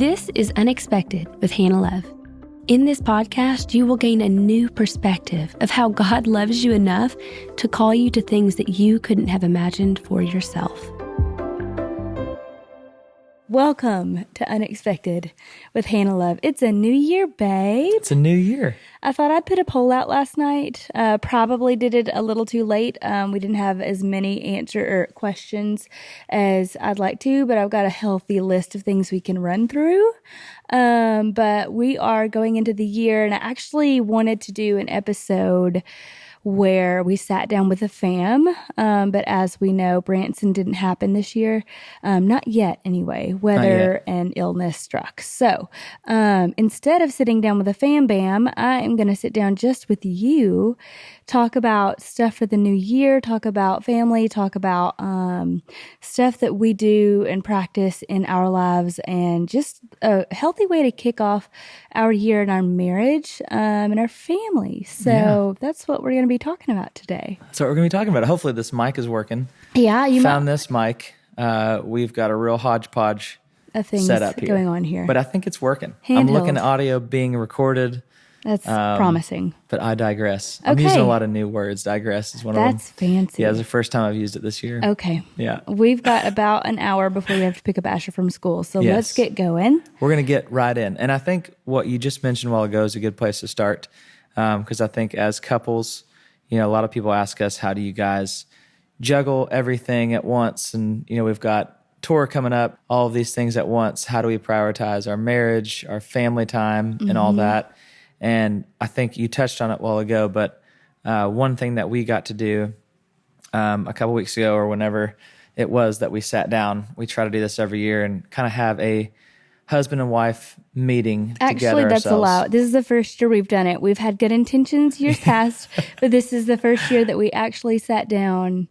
This is Unexpected with Hannah Love. In this podcast, you will gain a new perspective of how God loves you enough to call you to things that you couldn't have imagined for yourself. Welcome to Unexpected with Hannah Love. It's a new year, babe. It's a new year. I thought I'd put a poll out last night. Probably did it a little too late. We didn't have as many questions as I'd like to, but I've got a healthy list of things we can run through. But we are going into the year, and I actually wanted to do an episode where we sat down with a fam. But as we know, Branson didn't happen this year. Not yet anyway. Weather and illness struck. So instead of sitting down with a fam bam, I am going to sit down just with you, talk about stuff for the new year, talk about family, talk about stuff that we do and practice in our lives, and just a healthy way to kick off our year in our marriage and our family. So that's what we're going to be talking about today. That's what we're going to be talking about. Hopefully this mic is working. Yeah, you found this mic. We've got a real hodgepodge of things set up here going on here, but I think it's working. Handheld. I'm looking at audio being recorded. That's promising. But I digress. Okay. I'm using a lot of new words. Digress is one of them. That's fancy. Yeah, it's the first time I've used it this year. Okay. Yeah. We've got about an hour before we have to pick up Asher from school. So let's get going. We're going to get right in. And I think what you just mentioned a while ago is a good place to start. Because I think as couples, a lot of people ask us, how do you guys juggle everything at once? And, we've got tour coming up, all of these things at once. How do we prioritize our marriage, our family time, and all that? And I think you touched on it a while ago, but one thing that we got to do a couple weeks ago, or whenever it was that we sat down, we try to do this every year and kind of have a husband and wife meeting together ourselves. Actually, that's allowed. This is the first year we've done it. We've had good intentions years past, but this is the first year that we actually sat down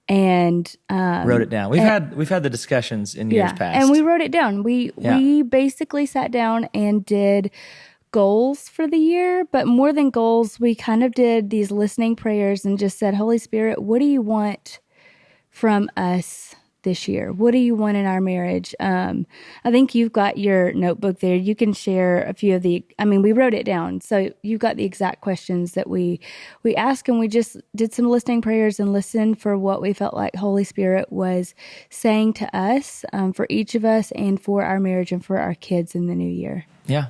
and wrote it down. We've had the discussions in years past, and we wrote it down. We basically sat down and did goals for the year, but more than goals, we kind of did these listening prayers and just said, Holy Spirit, what do you want from us this year? What do you want in our marriage? I think you've got your notebook there. You can share a few of we wrote it down. So you've got the exact questions that we asked, and we just did some listening prayers and listened for what we felt like Holy Spirit was saying to us, for each of us, and for our marriage and for our kids in the new year. Yeah.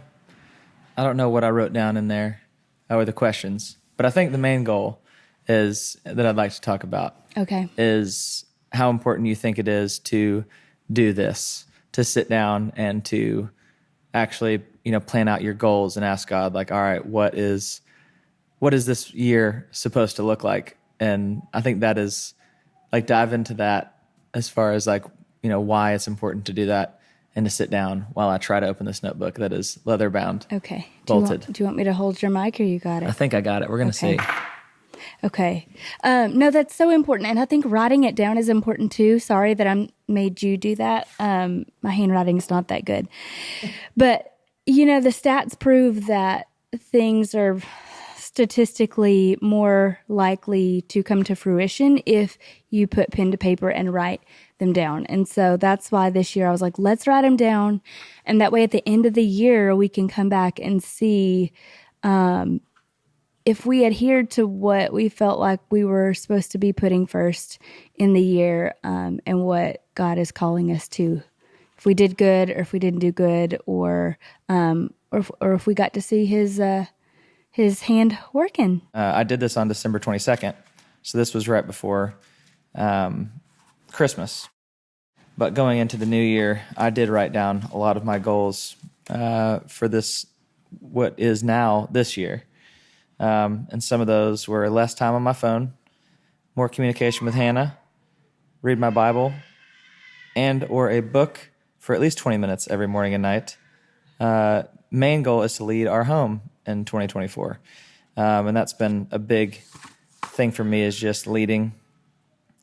I don't know what I wrote down in there or the questions, but I think the main goal is that I'd like to talk about is how important you think it is to do this, to sit down and to actually, plan out your goals and ask God, like, all right, what is this year supposed to look like? And I think that is dive into that as far as why it's important to do that. And to sit down while I try to open this notebook that is leather bound. Okay. Bolted. Do you want me to hold your mic, or you got it? I think I got it. We're going to see. Okay. No, that's so important. And I think writing it down is important too. Sorry that I made you do that. My handwriting is not that good. But, the stats prove that things are statistically more likely to come to fruition if you put pen to paper and write them down. And so that's why this year I was like, let's write them down. And that way at the end of the year, we can come back and see if we adhered to what we felt like we were supposed to be putting first in the year, and what God is calling us to. If we did good, or if we didn't do good, or if we got to see his hand working. I did this on December 22nd. So this was right before Christmas. But going into the new year, I did write down a lot of my goals for this, what is now this year. And some of those were less time on my phone, more communication with Hannah, read my Bible, and or a book for at least 20 minutes every morning and night. Main goal is to lead our home in 2024. And that's been a big thing for me, is just leading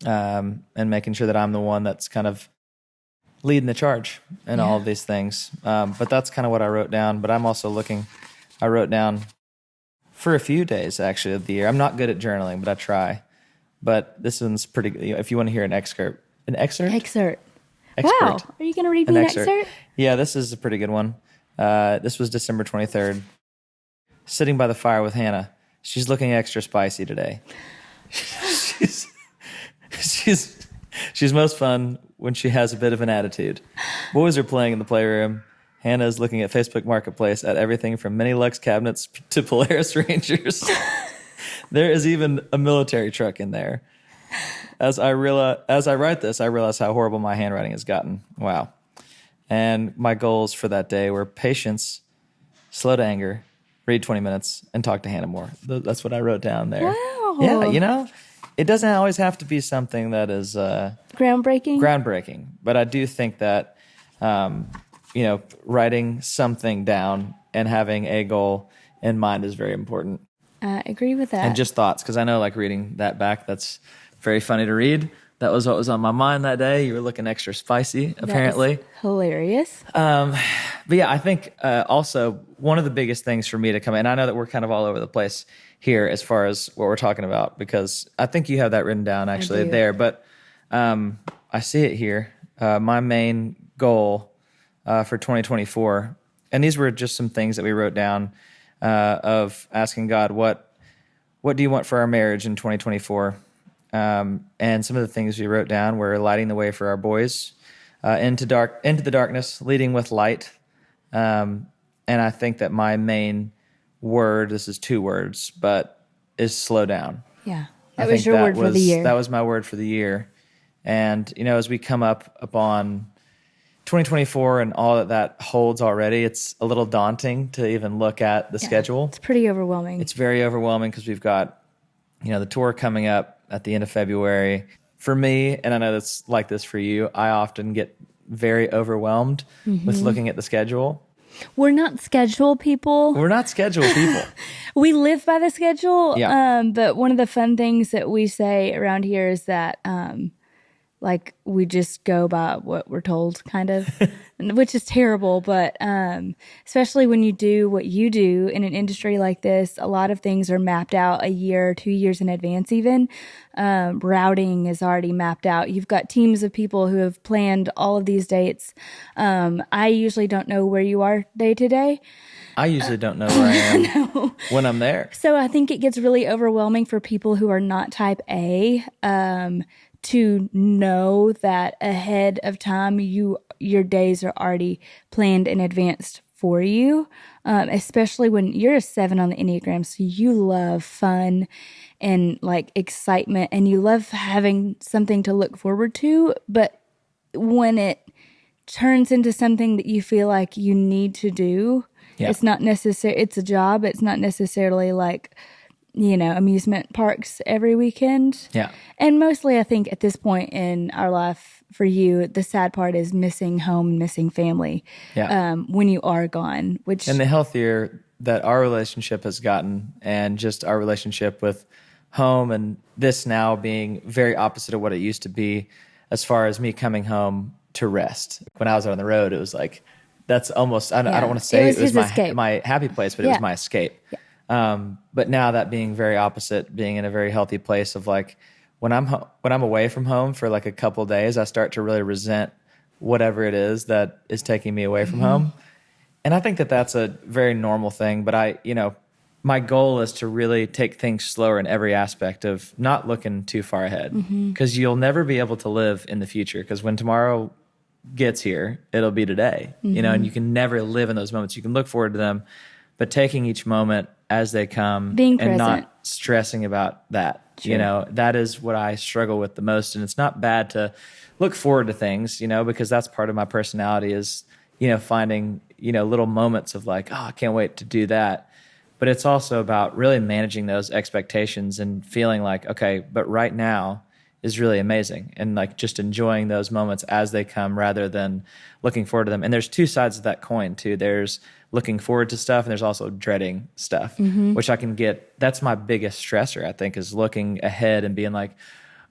and making sure that I'm the one that's kind of leading the charge in all of these things. But that's kind of what I wrote down. But I'm also I wrote down for a few days, actually, of the year. I'm not good at journaling, but I try. But this one's pretty good. If you want to hear an excerpt. An excerpt? Excerpt. Wow. Are you going to read me an excerpt? Yeah, this is a pretty good one. This was December 23rd. Sitting by the fire with Hannah. She's looking extra spicy today. She's most fun when she has a bit of an attitude. Boys are playing in the playroom. Hannah is looking at Facebook Marketplace at everything from mini Lux cabinets to Polaris Rangers. There is even a military truck in there. As I write this, I realize how horrible my handwriting has gotten. Wow. And my goals for that day were patience, slow to anger, read 20 minutes, and talk to Hannah more. That's what I wrote down there. Wow. Yeah, it doesn't always have to be something that is groundbreaking. But I do think that, writing something down and having a goal in mind is very important. I agree with that. And just thoughts, because I know, like, reading that back, that's very funny to read. That was what was on my mind that day. You were looking extra spicy, apparently. Hilarious. But yeah, I think also one of the biggest things for me to come in, I know that we're kind of all over the place here as far as what we're talking about, because I think you have that written down actually there. But I see it here. My main goal for 2024, and these were just some things that we wrote down of asking God, what do you want for our marriage in 2024? And some of the things we wrote down were lighting the way for our boys, into the darkness, leading with light. And I think that my main word, this is 2 words, but is slow down. Yeah. That was your word for the year. That was my word for the year. And, as we come up upon 2024 and all that holds already, it's a little daunting to even look at the schedule. It's pretty overwhelming. It's very overwhelming because we've got, the tour coming up at the end of February. For me, and I know that's like this for you, I often get very overwhelmed with looking at the schedule. We're not schedule people. We live by the schedule. Yeah. But one of the fun things that we say around here is that we just go by what we're told, kind of, which is terrible. But especially when you do what you do in an industry like this, a lot of things are mapped out a year, 2 years in advance even. Routing is already mapped out. You've got teams of people who have planned all of these dates. I usually don't know where you are day to day. I usually don't know where I am when I'm there. So I think it gets really overwhelming for people who are not type A, to know that ahead of time your days are already planned in advance for you, especially when you're a 7 on the Enneagram, so you love fun and like excitement, and you love having something to look forward to. But when it turns into something that you feel like you need to do, it's not necessary. It's a job. It's not necessarily like, amusement parks every weekend. Yeah. And mostly I think at this point in our life for you, the sad part is missing home and missing family. Yeah. When you are gone, and the healthier that our relationship has gotten, and just our relationship with home, and this now being very opposite of what it used to be, as far as me coming home to rest. When I was out on the road, it was like, that's almost, I don't want to say it was my happy place, but it was my escape. Yeah. But now that being very opposite, being in a very healthy place of like, when I'm away from home for like a couple of days, I start to really resent whatever it is that is taking me away from home. And I think that that's a very normal thing, but my goal is to really take things slower in every aspect of not looking too far ahead, because you'll never be able to live in the future, because when tomorrow gets here, it'll be today, and you can never live in those moments. You can look forward to them, but taking each moment as they come, being and present, not stressing about that. Sure. That is what I struggle with the most. And it's not bad to look forward to things, because that's part of my personality is, finding, little moments of like, oh, I can't wait to do that. But it's also about really managing those expectations and feeling like, okay, but right now is really amazing, and like just enjoying those moments as they come rather than looking forward to them. And there's 2 sides of that coin too. There's looking forward to stuff, and there's also dreading stuff, which I can get. That's my biggest stressor, I think, is looking ahead and being like,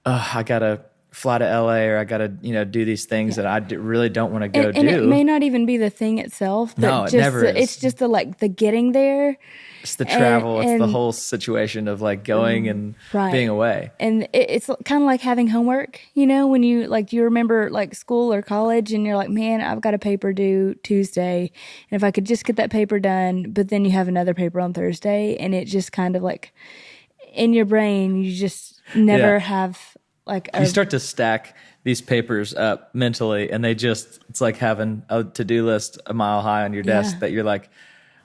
oh, I gotta fly to LA or I got to, do these things that I really don't want to go do. And it may not even be the thing itself, but No, it never is. It's just the getting there. It's the travel. It's the and whole situation of like going and being away. And it's kind of like having homework, when you you remember like school or college and you're like, man, I've got a paper due Tuesday. And if I could just get that paper done, but then you have another paper on Thursday and it just kind of like in your brain, you just never have you start to stack these papers up mentally and it's like having a to-do list a mile high on your desk that you're like,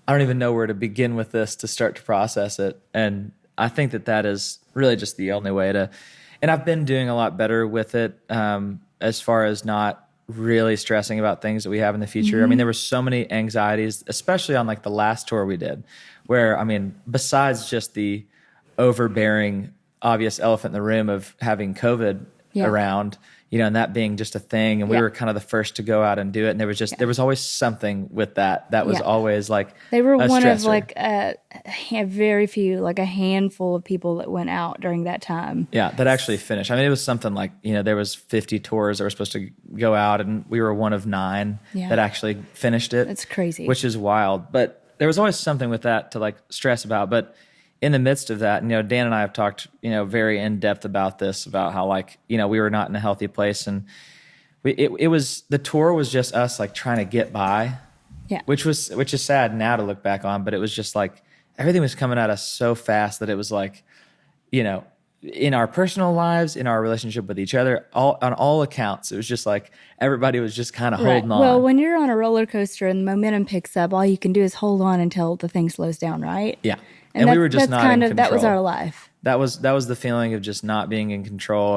I don't even know where to begin with this to start to process it. And I think that is really just the only way to, and I've been doing a lot better with it as far as not really stressing about things that we have in the future. Mm-hmm. I mean, there were so many anxieties, especially on like the last tour we did, where, I mean, besides just the overbearing, obvious elephant in the room of having COVID around, and that being just a thing. And we were kind of the first to go out and do it. And there was always something with that was always like they were a one stressor. of like a very few, like a handful of people that went out during that time. Yeah, that actually finished. I mean, it was something like, there was 50 tours that were supposed to go out and we were one of 9 that actually finished it. That's crazy. Which is wild. But there was always something with that to like stress about. But in the midst of that, Dan and I have talked, very in depth about this, about how like, we were not in a healthy place. And it was, the tour was just us like trying to get by, which is sad now to look back on, but it was just like, everything was coming at us so fast that it was like, in our personal lives, in our relationship with each other, on all accounts, it was just like, everybody was just kind of holding on. Well, when you're on a roller coaster and the momentum picks up, all you can do is hold on until the thing slows down, right? Yeah. And we were just not in control. That was our life. That was the feeling of just not being in control.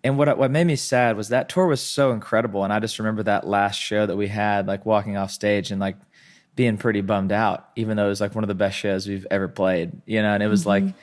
And what made me sad was that tour was so incredible. And I just remember that last show that we had, like walking off stage and like being pretty bummed out, even though it was like one of the best shows we've ever played, and it was like,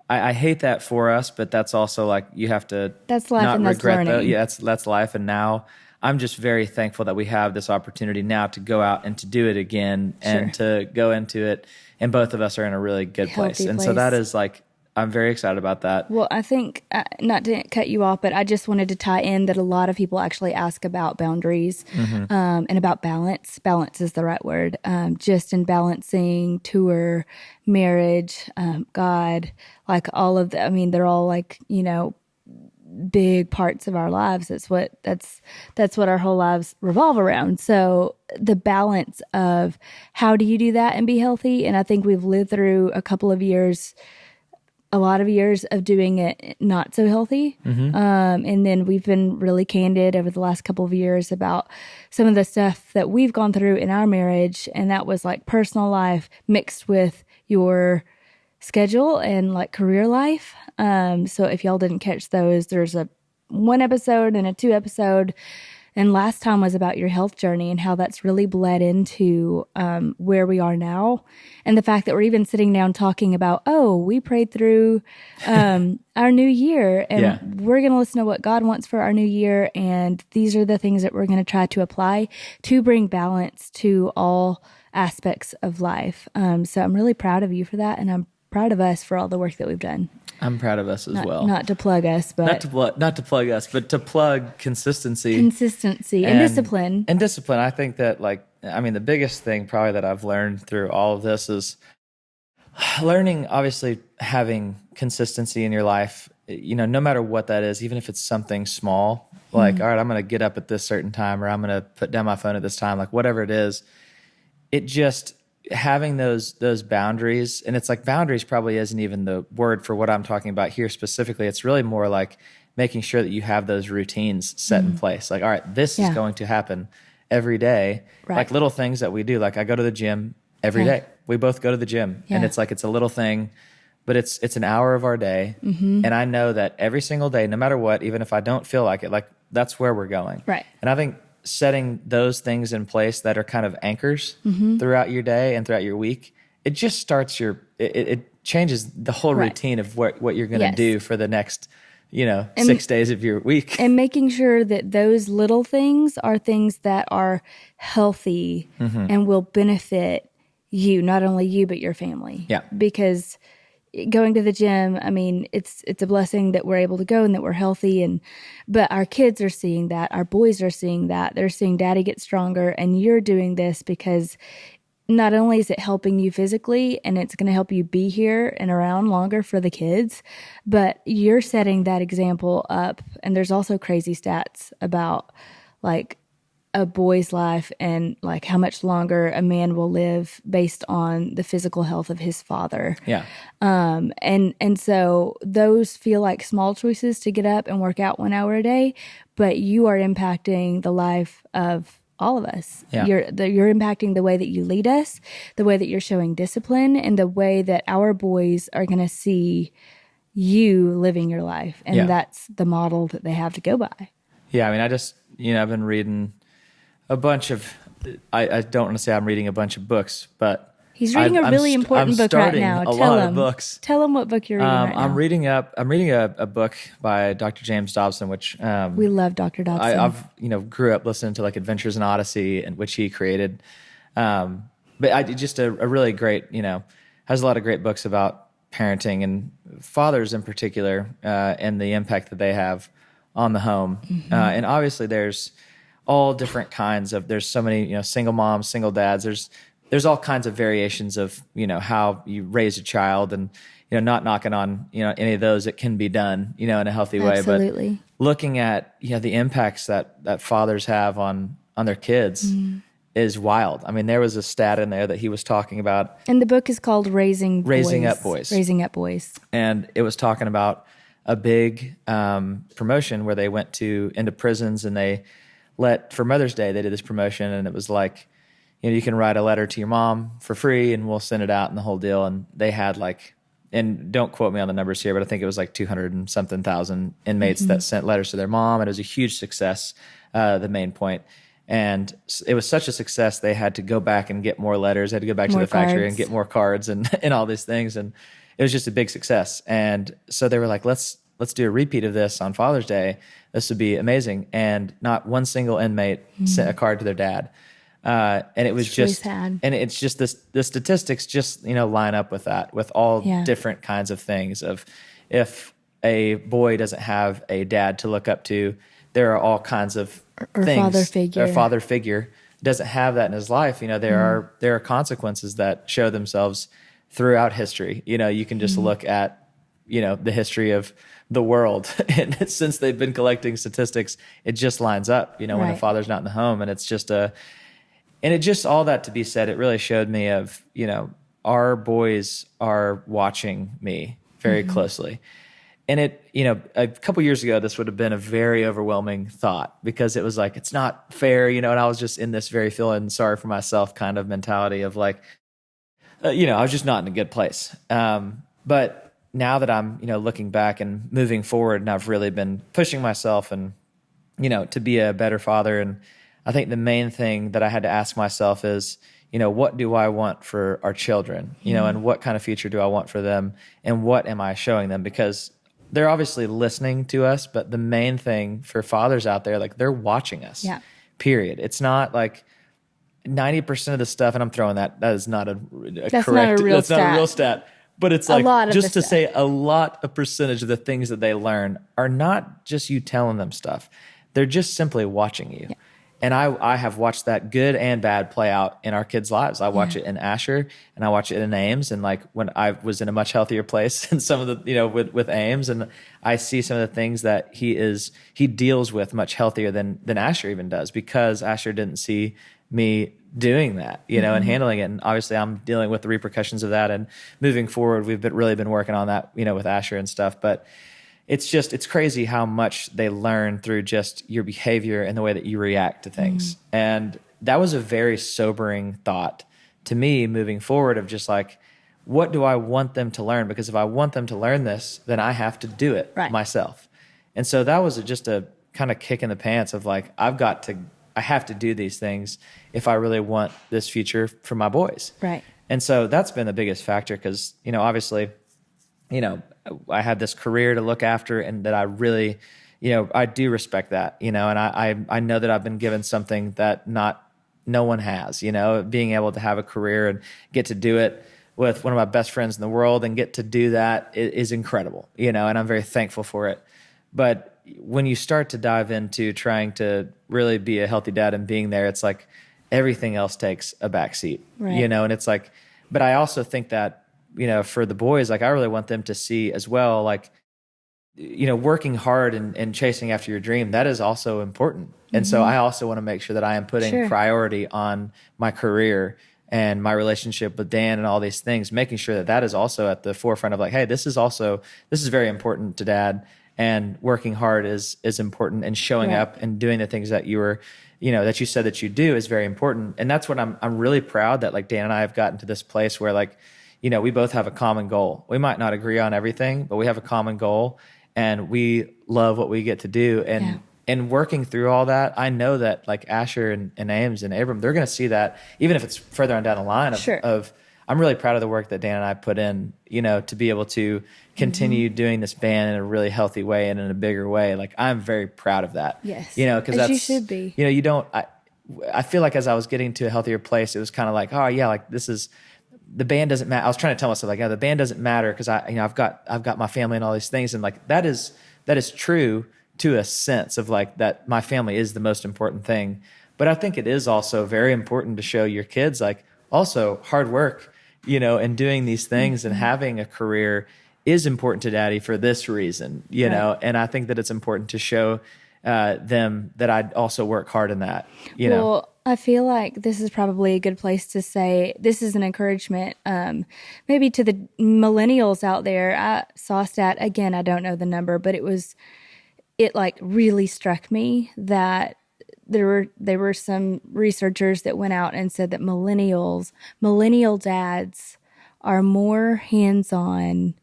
I hate that for us, but that's also like, you have to that's life not and regret that's learning. that. Yeah, that's life. And now I'm just very thankful that we have this opportunity now to go out and to do it again and to go into it. And both of us are in a really good place. And so that is like, I'm very excited about that. Well, I think, not to cut you off, but I just wanted to tie in that a lot of people actually ask about boundaries and about balance. Balance is the right word. Just in balancing tour, marriage, God, like all of the, I mean, they're all like, big parts of our lives. That's what our whole lives revolve around. So the balance of how do you do that and be healthy? And I think we've lived through a lot of years of doing it not so healthy. And then we've been really candid over the last couple of years about some of the stuff that we've gone through in our marriage. And that was like personal life mixed with your schedule and like career life. So if y'all didn't catch those, there's a 1 episode and a 2 episode. And last time was about your health journey and how that's really bled into where we are now. And the fact that we're even sitting down talking about, we prayed through our new year and we're going to listen to what God wants for our new year. And these are the things that we're going to try to apply to bring balance to all aspects of life. So I'm really proud of you for that. And I'm proud of us for all the work that we've done. I'm proud of us as well. Not to plug us, but not to plug us, but to plug consistency and discipline. And discipline. I think that the biggest thing probably that I've learned through all of this is learning, obviously having consistency in your life, no matter what that is, even if it's something small, like, all right, I'm going to get up at this certain time, or I'm going to put down my phone at this time, like whatever it is, it just having those boundaries, and it's like boundaries probably isn't even the word for what I'm talking about here specifically. It's really more like making sure that you have those routines set in place. Like, all right, this is going to happen every day. Right. Like little things that we do. Like I go to the gym every day. We both go to the gym and it's like, it's a little thing, but it's an hour of our day. And I know that every single day, no matter what, even if I don't feel like it, like that's where we're going. Right. And I think setting those things in place that are kind of anchors throughout your day and throughout your week, it just starts it changes the whole routine of what you're going to do for the next, 6 days of your week. And making sure that those little things are things that are healthy and will benefit you, not only you, but your family. Yeah. Because going to the gym, I mean, it's a blessing that we're able to go and that we're healthy, and but our kids are seeing that, our boys are seeing that. They're seeing daddy get stronger, and you're doing this because not only is it helping you physically and it's going to help you be here and around longer for the kids, but you're setting that example up. And there's also crazy stats about like a boy's life and like how much longer a man will live based on the physical health of his father. Yeah. And so those feel like small choices to get up and work out 1 hour a day, but you are impacting the life of all of us. Yeah. You're impacting the way that you lead us, the way that you're showing discipline, and the way that our boys are going to see you living your life. And Yeah. that's the model that they have to go by. Yeah. I mean, I've been reading a bunch of, I don't want to say I'm reading a bunch of books, but He's reading a really important book right now. Tell him what book you're reading right now. I'm reading a book by Dr. James Dobson, which we love Dr. Dobson. I've grew up listening to like Adventures in Odyssey, and which he created. But just a really great, has a lot of great books about parenting and fathers in particular, and the impact that they have on the home. Mm-hmm. And obviously there's all different kinds of, there's so many, single moms, single dads, there's all kinds of variations of, how you raise a child, and, not knocking on, any of those. It can be done, in a healthy way. Absolutely. But looking at, the impacts that fathers have on their kids is wild. I mean, there was a stat in there that he was talking about. And the book is called Raising Up Boys. Raising Up Boys. And it was talking about a big promotion where they went into prisons, and for Mother's Day, they did this promotion, and it was like, you can write a letter to your mom for free and we'll send it out, and the whole deal. And they had and don't quote me on the numbers here, but I think it was like 200 and something thousand inmates that sent letters to their mom. And it was a huge success, the main point. And it was such a success, they had to go back and get more letters. They had to go back to the factory and get more cards and all these things. And it was just a big success. And so they were like, let's do a repeat of this on Father's Day. This would be amazing. And not one single inmate sent a card to their dad. And it was really just, sad. And it's just the statistics just, line up with that, with all different kinds of things of, if a boy doesn't have a dad to look up to, there are all kinds of things. Father figure doesn't have that in his life. There are consequences that show themselves throughout history. You can just look at, the history of the world. And since they've been collecting statistics, it just lines up, when the father's not in the home. And it's just and it just, all that to be said, it really showed me of, our boys are watching me very closely. And it, a couple years ago, this would have been a very overwhelming thought, because it was like, it's not fair, and I was just in this very feeling sorry for myself kind of mentality of like, I was just not in a good place. But now that I'm, looking back and moving forward, and I've really been pushing myself and, to be a better father. And I think the main thing that I had to ask myself is, what do I want for our children? And what kind of future do I want for them? And what am I showing them? Because they're obviously listening to us, but the main thing for fathers out there, like, they're watching us, period. It's not like 90% of the stuff, and I'm throwing that is not that's not a real stat, but it's like, just to say a lot of percentage of the things that they learn are not just you telling them stuff. They're just simply watching you. Yeah. And I have watched that good and bad play out in our kids' lives. I watch it in Asher, and I watch it in Ames. And like, when I was in a much healthier place and some of the, with Ames, and I see some of the things that he deals with much healthier than Asher even does, because Asher didn't see me doing that, and handling it. And obviously I'm dealing with the repercussions of that. And moving forward, we've really been working on that, with Asher and stuff. But it's crazy how much they learn through just your behavior and the way that you react to things. And that was a very sobering thought to me moving forward, of just like, what do I want them to learn? Because if I want them to learn this, then I have to do it myself. And so that was just a kind of kick in the pants of like, I have to do these things if I really want this future for my boys. Right. And so that's been the biggest factor, because, obviously, I had this career to look after, and that I really, I do respect that, and I know that I've been given something that no one has, being able to have a career and get to do it with one of my best friends in the world, and get to do that is incredible, and I'm very thankful for it. But when you start to dive into trying to really be a healthy dad and being there, it's like everything else takes a backseat, Right. and it's like, but I also think that, for the boys, like I really want them to see as well, like, working hard and chasing after your dream, that is also important. And so I also want to make sure that I am putting Sure. priority on my career and my relationship with Dan and all these things, making sure that that is also at the forefront of like, hey, this is very important to Dad, and working hard is important, and showing Right. up and doing the things that that you said that you do is very important. And that's what I'm really proud that like Dan and I have gotten to this place where like, we both have a common goal. We might not agree on everything, but we have a common goal, and we love what we get to do. And working through all that, I know that like Asher and Ames and Abram, they're going to see that, even if it's further on down the line Sure. of I'm really proud of the work that Dan and I put in, to be able to continue doing this band in a really healthy way and in a bigger way. Like I'm very proud of that. Yes. Because As that's, you should be. I feel like as I was getting to a healthier place, it was kind of like, oh yeah, like the band doesn't matter. I was trying to tell myself like, the band doesn't matter because I've got my family and all these things, and like that is true to a sense of like that my family is the most important thing. But I think it is also very important to show your kids like also hard work, and doing these things and having a career is important to Daddy for this reason, Right. and I think that it's important to show them that I also work hard in that, Well, I feel like this is probably a good place to say this is an encouragement, maybe to the millennials out there. I saw a stat, again, I don't know the number, but it like really struck me that there were some researchers that went out and said that millennial dads are more hands-on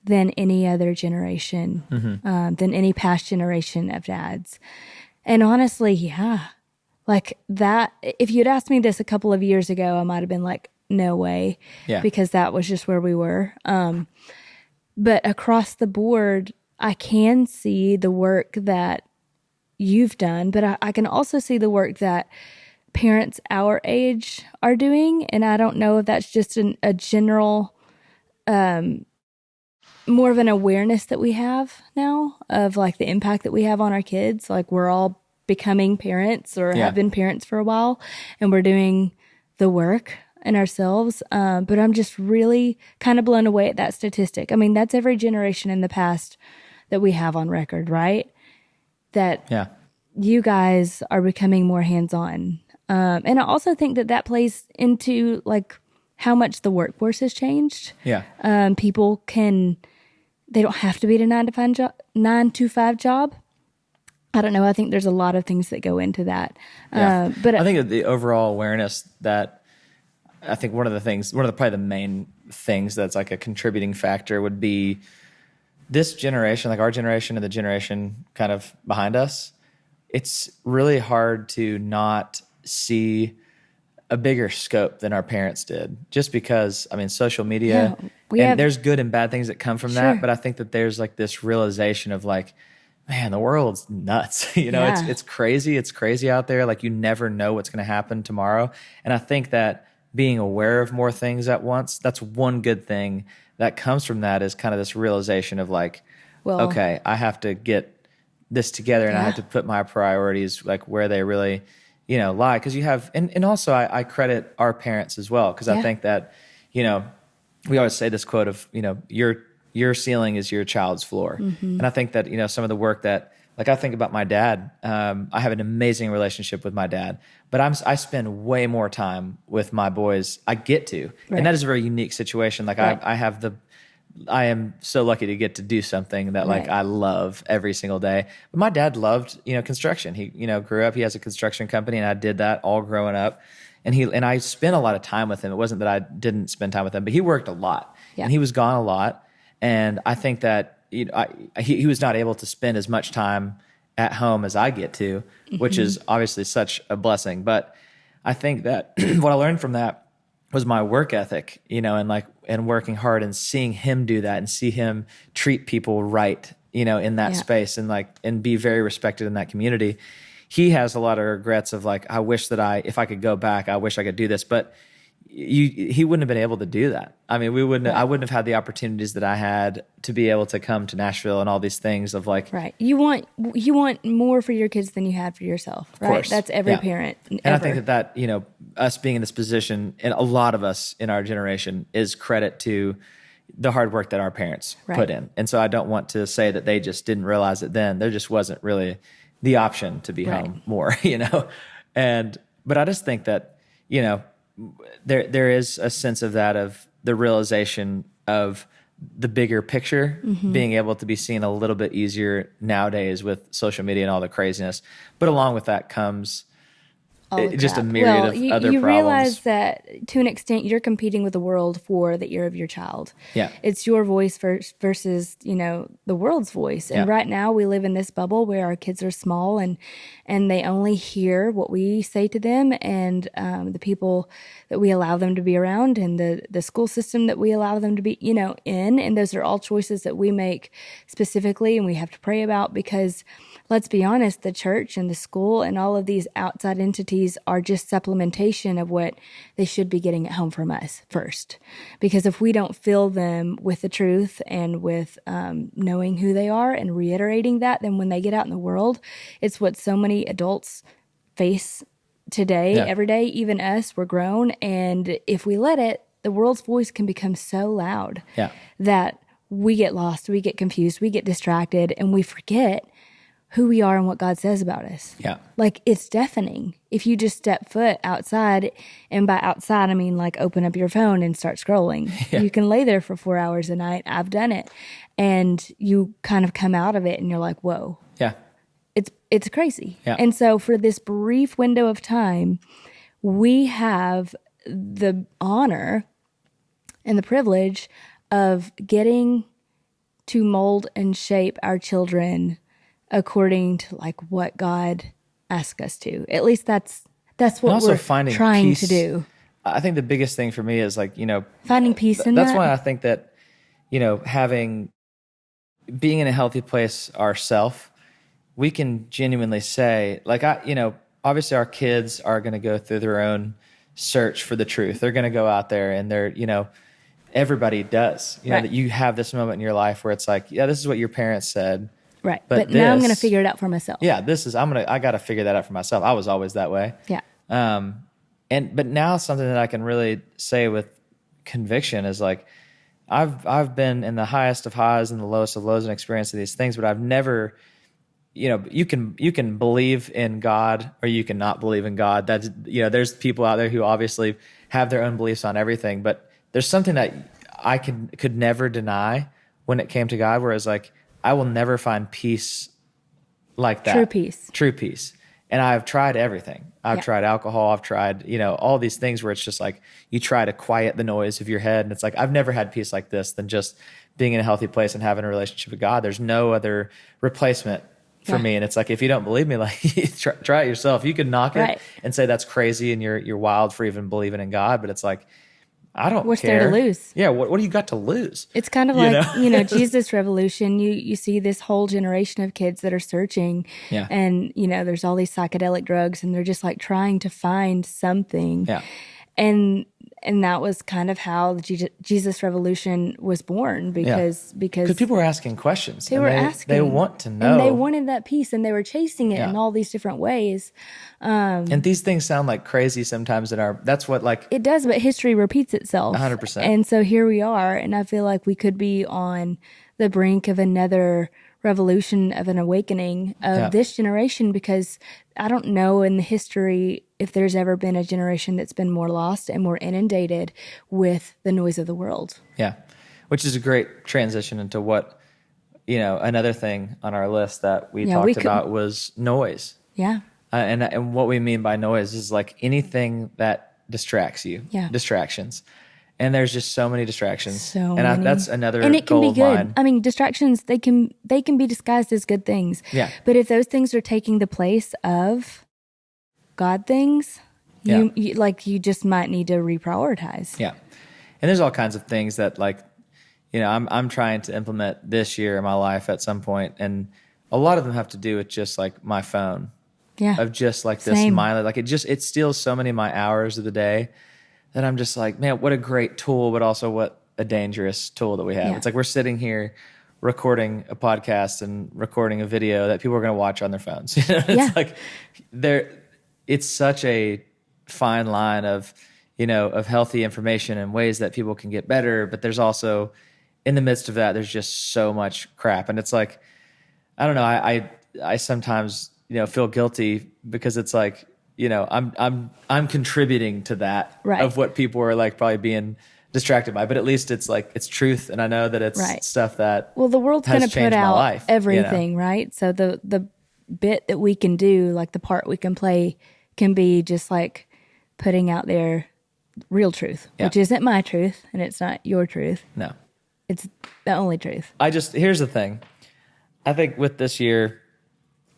than any other generation, than any past generation of dads. And honestly, yeah, like that, if you'd asked me this a couple of years ago, I might have been like, no way, Yeah. because that was just where we were. But across the board, I can see the work that you've done, but I can also see the work that parents our age are doing. And I don't know if that's just a general, more of an awareness that we have now of like the impact that we have on our kids. Like we're all becoming parents or Yeah. have been parents for a while, and we're doing the work in ourselves. But I'm just really kind of blown away at that statistic. I mean, that's every generation in the past that we have on record, right? That Yeah. you guys are becoming more hands-on. And I also think that plays into like how much the workforce has changed. Yeah. People they don't have to be at a 9 to 5 job. I don't know. I think there's a lot of things that go into that. Yeah. But I think that the overall awareness that I think probably the main things that's like a contributing factor would be this generation, like our generation and the generation kind of behind us. It's really hard to not see a bigger scope than our parents did, just because, I mean, social media, and there's good and bad things that come from that. But I think that there's like this realization of like, man, the world's nuts. It's crazy. It's crazy out there. Like you never know what's going to happen tomorrow. And I think that being aware of more things at once, that's one good thing that comes from that, is kind of this realization of like, okay, I have to get this together, and I have to put my priorities like where they really, lie. Cause you have, and also I credit our parents as well. Cause I think that, we always say this quote of, your ceiling is your child's floor. And I think that, some of the work that, like I think about my dad, I have an amazing relationship with my dad, but I spend way more time with my boys. I get to, and that is a very unique situation. Like I am so lucky to get to do something that like I love every single day. But my dad loved, construction. He, grew up, he has a construction company, and I did that all growing up. And I spent a lot of time with him. It wasn't that I didn't spend time with him, but he worked a lot and he was gone a lot. And I think that he was not able to spend as much time at home as I get to, which is obviously such a blessing. But I think that what I learned from that was my work ethic, and working hard and seeing him do that and see him treat people right, in that space and be very respected in that community. He has a lot of regrets of like, I wish that if I could go back, I wish I could do this. But he wouldn't have been able to do that. I mean, I wouldn't have had the opportunities that I had to be able to come to Nashville and all these things of like, right. You want more for your kids than you had for yourself, right? course. That's every Yeah. parent. And ever. I think that, us being in this position, and a lot of us in our generation, is credit to the hard work that our parents put in. And so I don't want to say that they just didn't realize it then. There just wasn't really the option to be home more, but I just think that, there is a sense of that, of the realization of the bigger picture being able to be seen a little bit easier nowadays with social media and all the craziness. But along with that comes just a myriad of other you problems. realize that to an extent you're competing with the world for the ear of your child. Yeah. It's your voice versus, the world's voice. And right now we live in this bubble where our kids are small and they only hear what we say to them, and the people that we allow them to be around, and the school system that we allow them to be, in. And those are all choices that we make specifically, and we have to pray about, because let's be honest, the church and the school and all of these outside entities are just supplementation of what they should be getting at home from us first. Because if we don't fill them with the truth and with knowing who they are and reiterating that, then when they get out in the world, it's what so many adults face today, every day, even us, we're grown. And if we let it, the world's voice can become so loud that we get lost, we get confused, we get distracted, and we forget who we are and what God says about us. Yeah. Like, it's deafening. If you just step foot outside, and by outside, I mean like open up your phone and start scrolling. You can lay there for 4 hours a night. I've done it. And you kind of come out of it and you're like, whoa. Yeah. It's crazy. Yeah. And so for this brief window of time, we have the honor and the privilege of getting to mold and shape our children according to like what God asked us to. At least that's what we're trying to do. I think the biggest thing for me is like, finding peace in that's that. why I think that, being in a healthy place ourselves, we can genuinely say, like, obviously our kids are going to go through their own search for the truth. They're going to go out there and they're, everybody does, that you have this moment in your life where it's like, this is what your parents said. Right. But now I'm going to figure it out for myself. Yeah. I got to figure that out for myself. I was always that way. Yeah. But now something that I can really say with conviction is like, I've been in the highest of highs and the lowest of lows and experienced these things, but I've never, you can believe in God or you can not believe in God. That's, there's people out there who obviously have their own beliefs on everything, but there's something that I could never deny when it came to God, where it's like, I will never find peace like that. True peace. And I've tried everything. I've tried alcohol. I've tried, all these things where it's just like you try to quiet the noise of your head. And it's like, I've never had peace like this than just being in a healthy place and having a relationship with God. There's no other replacement for me. And it's like, if you don't believe me, like try it yourself. You could knock it and say that's crazy and you're wild for even believing in God. But it's like, I don't What's care. there to lose? Yeah, what do you got to lose? It's kind of like, Jesus Revolution. You see this whole generation of kids that are searching. Yeah. And, there's all these psychedelic drugs and they're just like trying to find something. Yeah. And that was kind of how the Jesus Revolution was born because people were asking questions. They were asking. They want to know. And they wanted that peace and they were chasing it in all these different ways. And these things sound like crazy sometimes that's what like... It does, but history repeats itself. 100%. And so here we are, and I feel like we could be on the brink of another revolution, of an awakening of this generation, because I don't know in the history if there's ever been a generation that's been more lost and more inundated with the noise of the world. Yeah, which is a great transition into what, another thing on our list that we talked about was noise. Yeah. And what we mean by noise is like anything that distracts you. Yeah. Distractions. And there's just so many distractions. That's another and it can goal be good. of mine. I mean, distractions, they can be disguised as good things. Yeah. But if those things are taking the place of God things, you just might need to reprioritize. Yeah. And there's all kinds of things that like, I'm trying to implement this year in my life at some point, and a lot of them have to do with just like my phone. Yeah. Of just like this mindless, like it steals so many of my hours of the day that I'm just like, man, what a great tool, but also what a dangerous tool that we have. Yeah. It's like we're sitting here recording a podcast and recording a video that people are going to watch on their phones. It's like it's such a fine line of, of healthy information and ways that people can get better. But there's also, in the midst of that, there's just so much crap. And it's like, I don't know. I sometimes, feel guilty because it's like, I'm contributing to that of what people are like probably being distracted by, but at least it's like, it's truth. And I know that it's stuff that, well, the world's going to put out everything, you know? right? So the bit that we can do, like the part we can play, can be just like putting out their real truth, which isn't my truth and it's not your truth. No, it's the only truth. Here's the thing. I think with this year,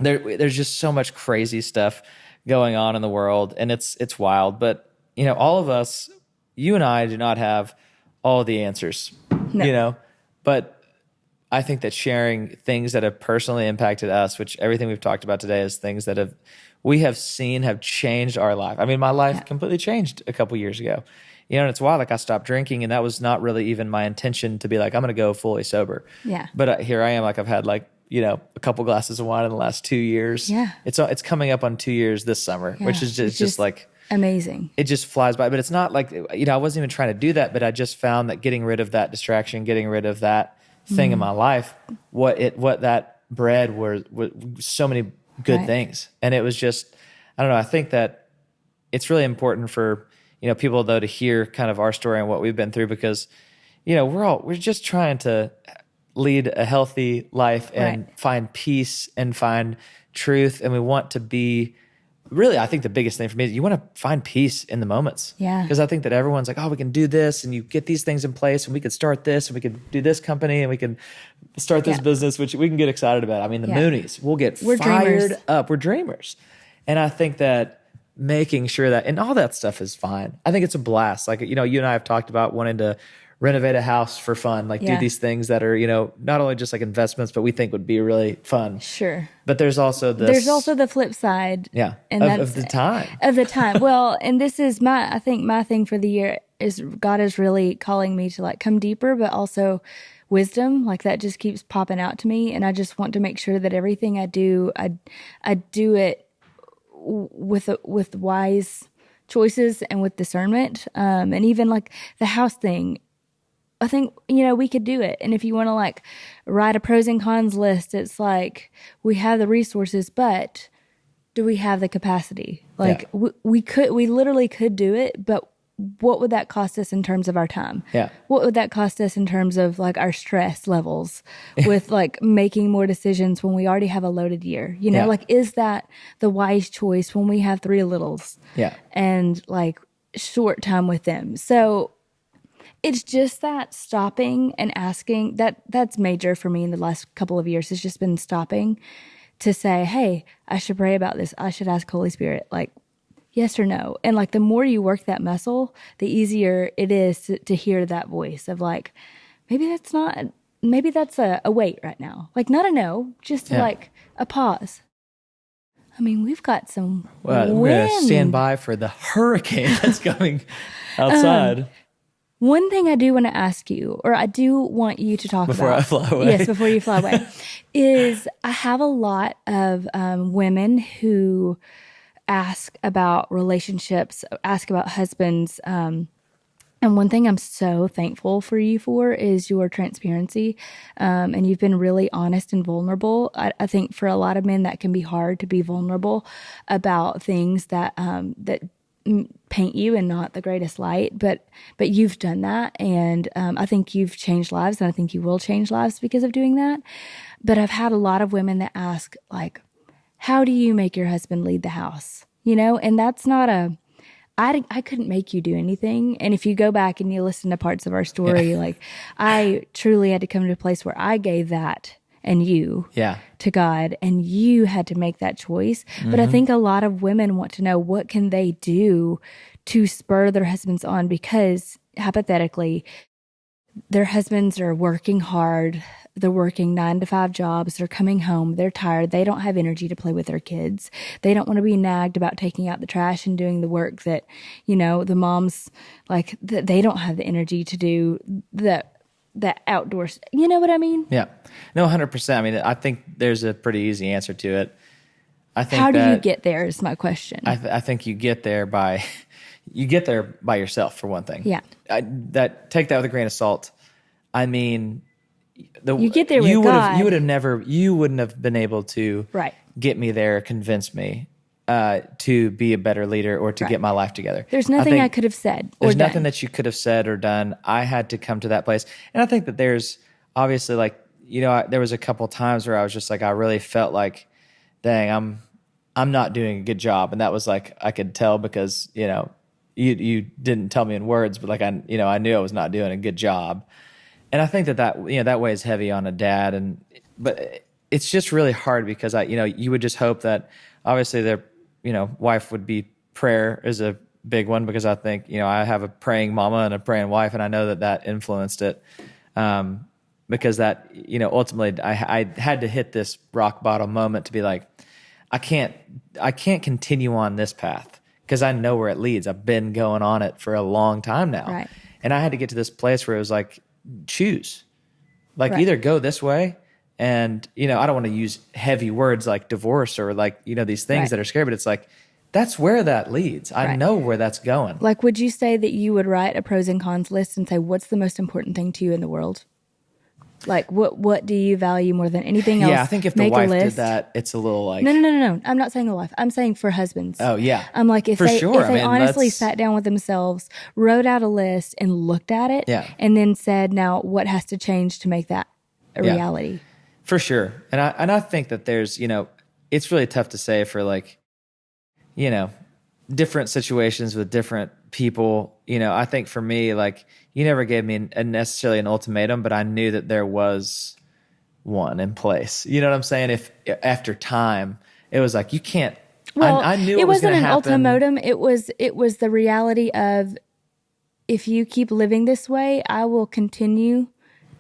there's just so much crazy stuff going on in the world, and it's wild. But all of us, you and I, do not have all the answers. No. But I think that sharing things that have personally impacted us, which everything we've talked about today is things that we have seen have changed our life. I mean, my life completely changed a couple years ago. And it's wild. Like I stopped drinking, and that was not really even my intention to be like, I'm going to go fully sober. Yeah. But here I am. Like I've had like, a couple glasses of wine in the last 2 years. Yeah. It's coming up on 2 years this summer, which is just like amazing. It just flies by. But it's not like, I wasn't even trying to do that, but I just found that getting rid of that distraction, getting rid of that thing in my life, what that bred were so many good things. And it was just, I don't know. I think that it's really important for, people though to hear kind of our story and what we've been through, because, we're just trying to lead a healthy life and find peace and find truth. And we want to be really, I think the biggest thing for me is you want to find peace in the moments. Yeah. Because I think that everyone's like, oh, we can do this and you get these things in place and we could start this and we could do this company and we can start this business, which we can get excited about. I mean, the Moonies, we'll get fired dreamers. up. We're dreamers. And I think that making sure that, and all that stuff is fine. I think it's a blast. Like, you and I have talked about wanting to renovate a house for fun, like do these things that are, not only just like investments, but we think would be really fun. Sure. But there's also the flip side. Yeah. And of the time. Of the time. Well, and this is I think my thing for the year is God is really calling me to like come deeper, but also wisdom. Like that just keeps popping out to me. And I just want to make sure that everything I do, I do it with wise choices and with discernment. And even like the house thing, I think, we could do it. And if you want to like write a pros and cons list, it's like we have the resources, but do we have the capacity? Like we literally could do it, but what would that cost us in terms of our time? Yeah. What would that cost us in terms of like our stress levels with like making more decisions when we already have a loaded year? Like, is that the wise choice when we have 3 littles? Yeah. And like short time with them. So it's just that stopping and asking, that's major for me in the last couple of years. It's just been stopping to say, hey, I should pray about this. I should ask Holy Spirit, like, yes or no. And like the more you work that muscle, the easier it is to hear that voice of like, maybe that's a wait right now. Like not a no, just like a pause. I mean, we've got some wind. We're going to stand by for the hurricane that's coming outside. One thing I do want to ask you, or I do want you to talk before about. Before I fly away. Yes, before you fly away. Is I have a lot of women who ask about relationships, ask about husbands. And one thing I'm so thankful for you for is your transparency. And you've been really honest and vulnerable. I think for a lot of men that can be hard to be vulnerable about things that paint you in not the greatest light, but you've done that, and I think you've changed lives, and I think you will change lives because of doing that. But I've had a lot of women that ask, like, how do you make your husband lead the house? And that's not I couldn't make you do anything. And if you go back and you listen to parts of our story, like I truly had to come to a place where I gave that and you to God, and you had to make that choice. Mm-hmm. But I think a lot of women want to know, what can they do to spur their husbands on? Because hypothetically, their husbands are working hard. They're working 9 to 5 jobs. They're coming home. They're tired. They don't have energy to play with their kids. They don't want to be nagged about taking out the trash and doing the work that, the moms, like, they don't have the energy to do the outdoors. You know what I mean? Yeah. No, 100%. I mean, I think there's a pretty easy answer to it. I think How do you get there is my question. I think you get there by yourself, for one thing. Yeah. Take that with a grain of salt. I mean, you get there with God. God. You wouldn't have been able to get me there, convince me to be a better leader or to get my life together. There's nothing I could have said or There's done. nothing that you could have said or done. I had to come to that place. And I think that there's obviously, like, there was a couple times where I was just like, I really felt like, dang, I'm not doing a good job. And that was like, I could tell because, you didn't tell me in words, but like, I knew I was not doing a good job. And I think that weighs heavy on a dad. But it's just really hard because you would just hope that obviously their, wife would be, prayer is a big one because I think, I have a praying mama and a praying wife, and I know that influenced it. Because that, ultimately I had to hit this rock bottom moment to be like, I can't continue on this path because I know where it leads. I've been going on it for a long time now. Right. And I had to get to this place where it was like, choose, like either go this way. And, I don't want to use heavy words like divorce or like, these things that are scary, but it's like, that's where that leads. I know where that's going. Like, would you say that you would write a pros and cons list and say, what's the most important thing to you in the world? Like, what do you value more than anything else? Yeah, I think if the wife did that, it's a little like... No. I'm not saying the wife. I'm saying for husbands. Oh, yeah. I'm like, if they honestly that's... sat down with themselves, wrote out a list and looked at it, and then said, now, what has to change to make that a reality? For sure. And I think that there's, it's really tough to say for like, different situations with different people. I think for me, like, you never gave me necessarily an ultimatum, but I knew that there was one in place. You know what I'm saying? If after time, it was like, you can't. Well, I knew it was wasn't an happen. ultimatum. It was the reality of, if you keep living this way, I will continue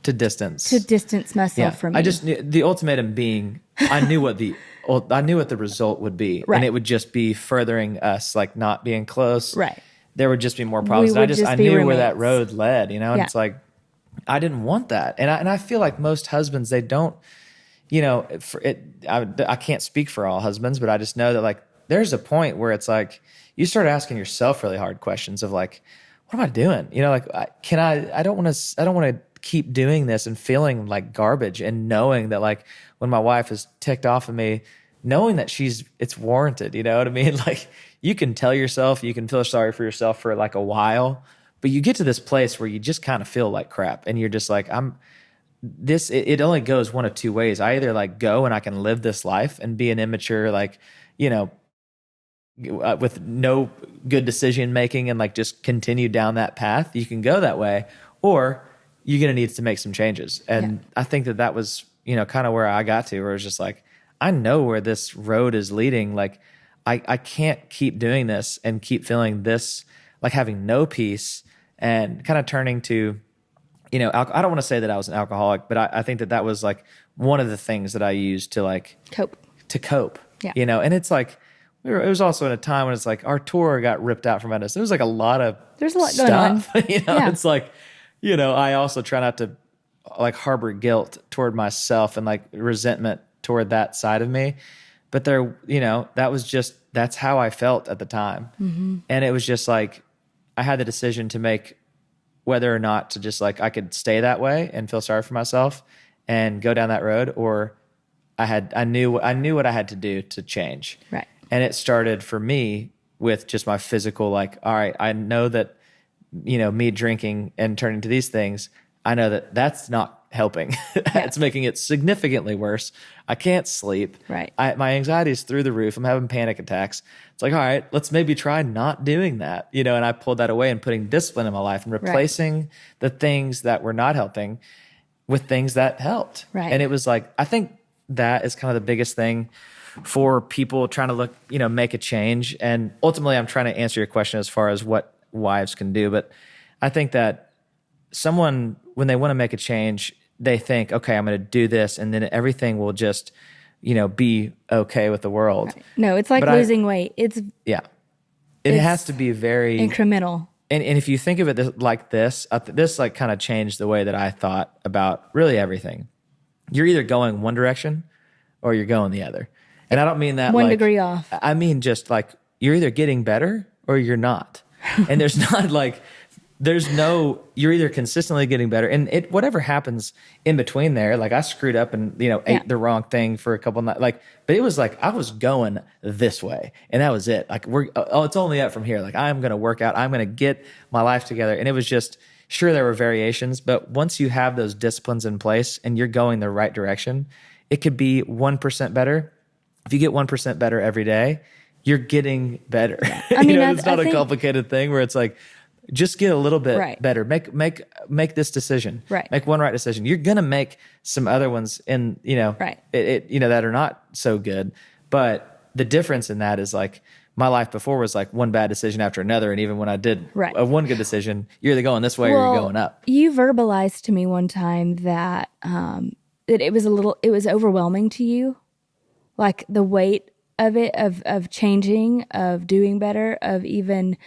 to distance myself from you. I just knew the ultimatum being, I knew what the result would be, and it would just be furthering us, like not being close. Right. There would just be more problems. I knew where that road led, and it's like, I didn't want that. And I feel like most husbands, they don't, I can't speak for all husbands, but I just know that like, there's a point where it's like, you start asking yourself really hard questions of like, what am I doing? I don't want to keep doing this and feeling like garbage, and knowing that like when my wife is ticked off at me, knowing that it's warranted, you know what I mean? Like, you can tell yourself, you can feel sorry for yourself for like a while, but you get to this place where you just kind of feel like crap, and you're just like, it only goes one of two ways. I either like go and I can live this life and be an immature, like, with no good decision making and like just continue down that path. You can go that way, or you're going to need to make some changes. And I think that was, kind of where I got to, where it's just like, I know where this road is leading. Like, I can't keep doing this and keep feeling this, like having no peace, and kind of turning to, I don't want to say that I was an alcoholic, but I think that was like one of the things that I used to like cope, Yeah. And it's like, it was also in a time when it's like our tour got ripped out from under us. There was like there's a lot stuff, going on. It's like, I also try not to like harbor guilt toward myself and like resentment toward that side of me. But there, that's how I felt at the time. Mm-hmm. And it was just like, I had the decision to make whether or not to just like, I could stay that way and feel sorry for myself and go down that road, or I knew what I had to do to change. Right. And it started for me with just my physical, like, all right, I know that, me drinking and turning to these things, I know that that's not helping. It's making it significantly worse. I can't sleep. Right. My anxiety is through the roof. I'm having panic attacks. It's like, all right, let's maybe try not doing that. And I pulled that away and putting discipline in my life and replacing the things that were not helping with things that helped. Right. And it was like, I think that is kind of the biggest thing for people trying to look, make a change. And ultimately, I'm trying to answer your question as far as what wives can do. But I think that someone, when they want to make a change, they think, okay, I'm going to do this, and then everything will just, be okay with the world. No, it's like But losing weight. It's Yeah. It has to be very incremental. And if you think of it like this, this like kind of changed the way that I thought about really everything. You're either going one direction or you're going the other. And I don't mean that 1 degree off. I mean just like you're either getting better or you're not. And there's not like you're either consistently getting better, and whatever happens in between there, like I screwed up and ate the wrong thing for a couple nights, but it was like I was going this way and that was it. Like it's only up from here. Like I'm going to work out, I'm going to get my life together. And it was just, sure, there were variations, but once you have those disciplines in place and you're going the right direction, it could be 1% better. If you get 1% better every day, you're getting better. I mean, it's not a complicated thing where it's like, just get a little bit better. Make this decision. Right. Make one right decision. You're gonna make some other ones that are not so good. But the difference in that is like my life before was like one bad decision after another, and even when I did one good decision, you're either going this way or you're going up. You verbalized to me one time that it was overwhelming to you, like the weight of it, of changing, of doing better, of even.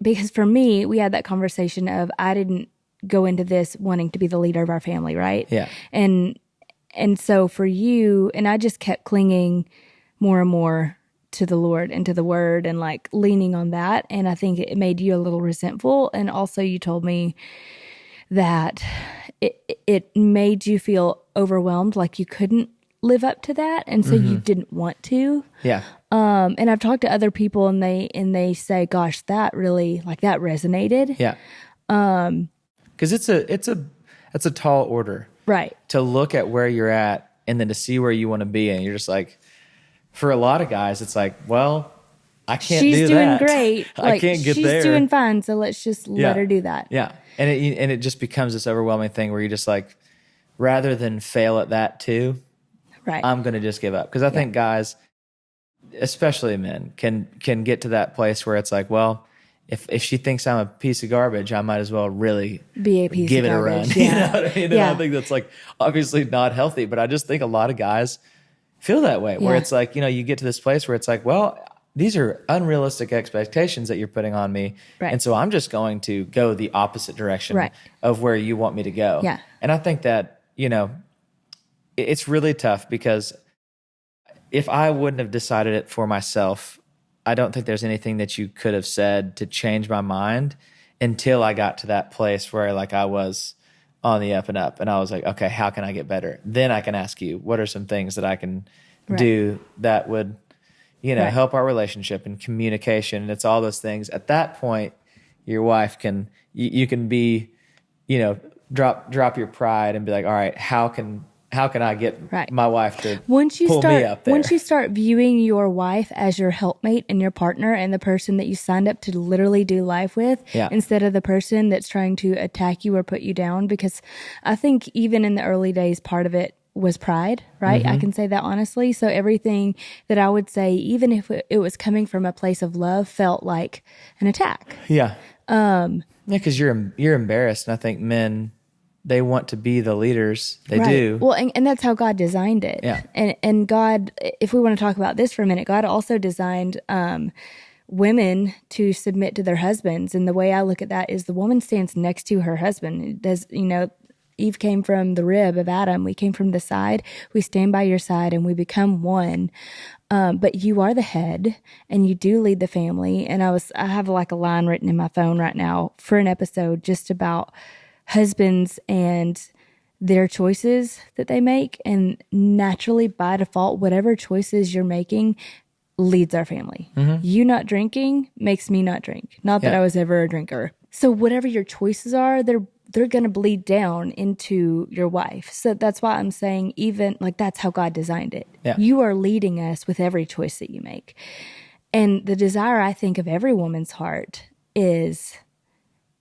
Because for me, we had that conversation of I didn't go into this wanting to be the leader of our family, right? Yeah. And so for you, and I just kept clinging more and more to the Lord and to the Word and like leaning on that. And I think it made you a little resentful. And also you told me that it made you feel overwhelmed, like you couldn't live up to that, and so you didn't want to. Yeah. And I've talked to other people, and they say, "Gosh, that really that resonated." Yeah. Because it's a tall order, right? To look at where you're at and then to see where you want to be, and you're just like, for a lot of guys, it's like, well, I can't do that. She's doing great. I can't get there. She's doing fine, so let's just let her do that. Yeah. And it just becomes this overwhelming thing where you just like, rather than fail at that too. Right. I'm going to just give up. Because I think guys, especially men, can get to that place where it's like, well, if she thinks I'm a piece of garbage, I might as well really be a piece give of it garbage. a run. Yeah. You know what I mean? And I think that's like obviously not healthy, but I just think a lot of guys feel that way, where it's like, you get to this place where it's like, well, these are unrealistic expectations that you're putting on me. Right. And so I'm just going to go the opposite direction of where you want me to go. Yeah. And I think that, it's really tough, because if I wouldn't have decided it for myself, I don't think there's anything that you could have said to change my mind until I got to that place where like I was on the up and up, and I was like, okay, how can I get better? Then I can ask you, what are some things that I can do that would, help our relationship and communication? And it's all those things. At that point, your wife you can be, drop your pride and be like, all right, how can I get my wife to pull me up there? Once you start viewing your wife as your helpmate and your partner and the person that you signed up to literally do life with, instead of the person that's trying to attack you or put you down, because I think even in the early days, part of it was pride, right? I can say that honestly. So everything that I would say, even if it was coming from a place of love, felt like an attack. Yeah. Because you're embarrassed, and I think men, they want to be the leaders. They do. Well, and that's how God designed it. Yeah. And God, if we want to talk about this for a minute, God also designed women to submit to their husbands. And the way I look at that is the woman stands next to her husband. Eve came from the rib of Adam. We came from the side. We stand by your side and we become one. But you are the head and you do lead the family. And I have like a line written in my phone right now for an episode just about husbands and their choices that they make. And naturally, by default, whatever choices you're making leads our family. You not drinking makes me not drink. Not that I was ever a drinker. So whatever your choices are, they're going to bleed down into your wife. So that's why I'm saying, even like that's how God designed it. Yeah. You are leading us with every choice that you make. And the desire, I think, of every woman's heart is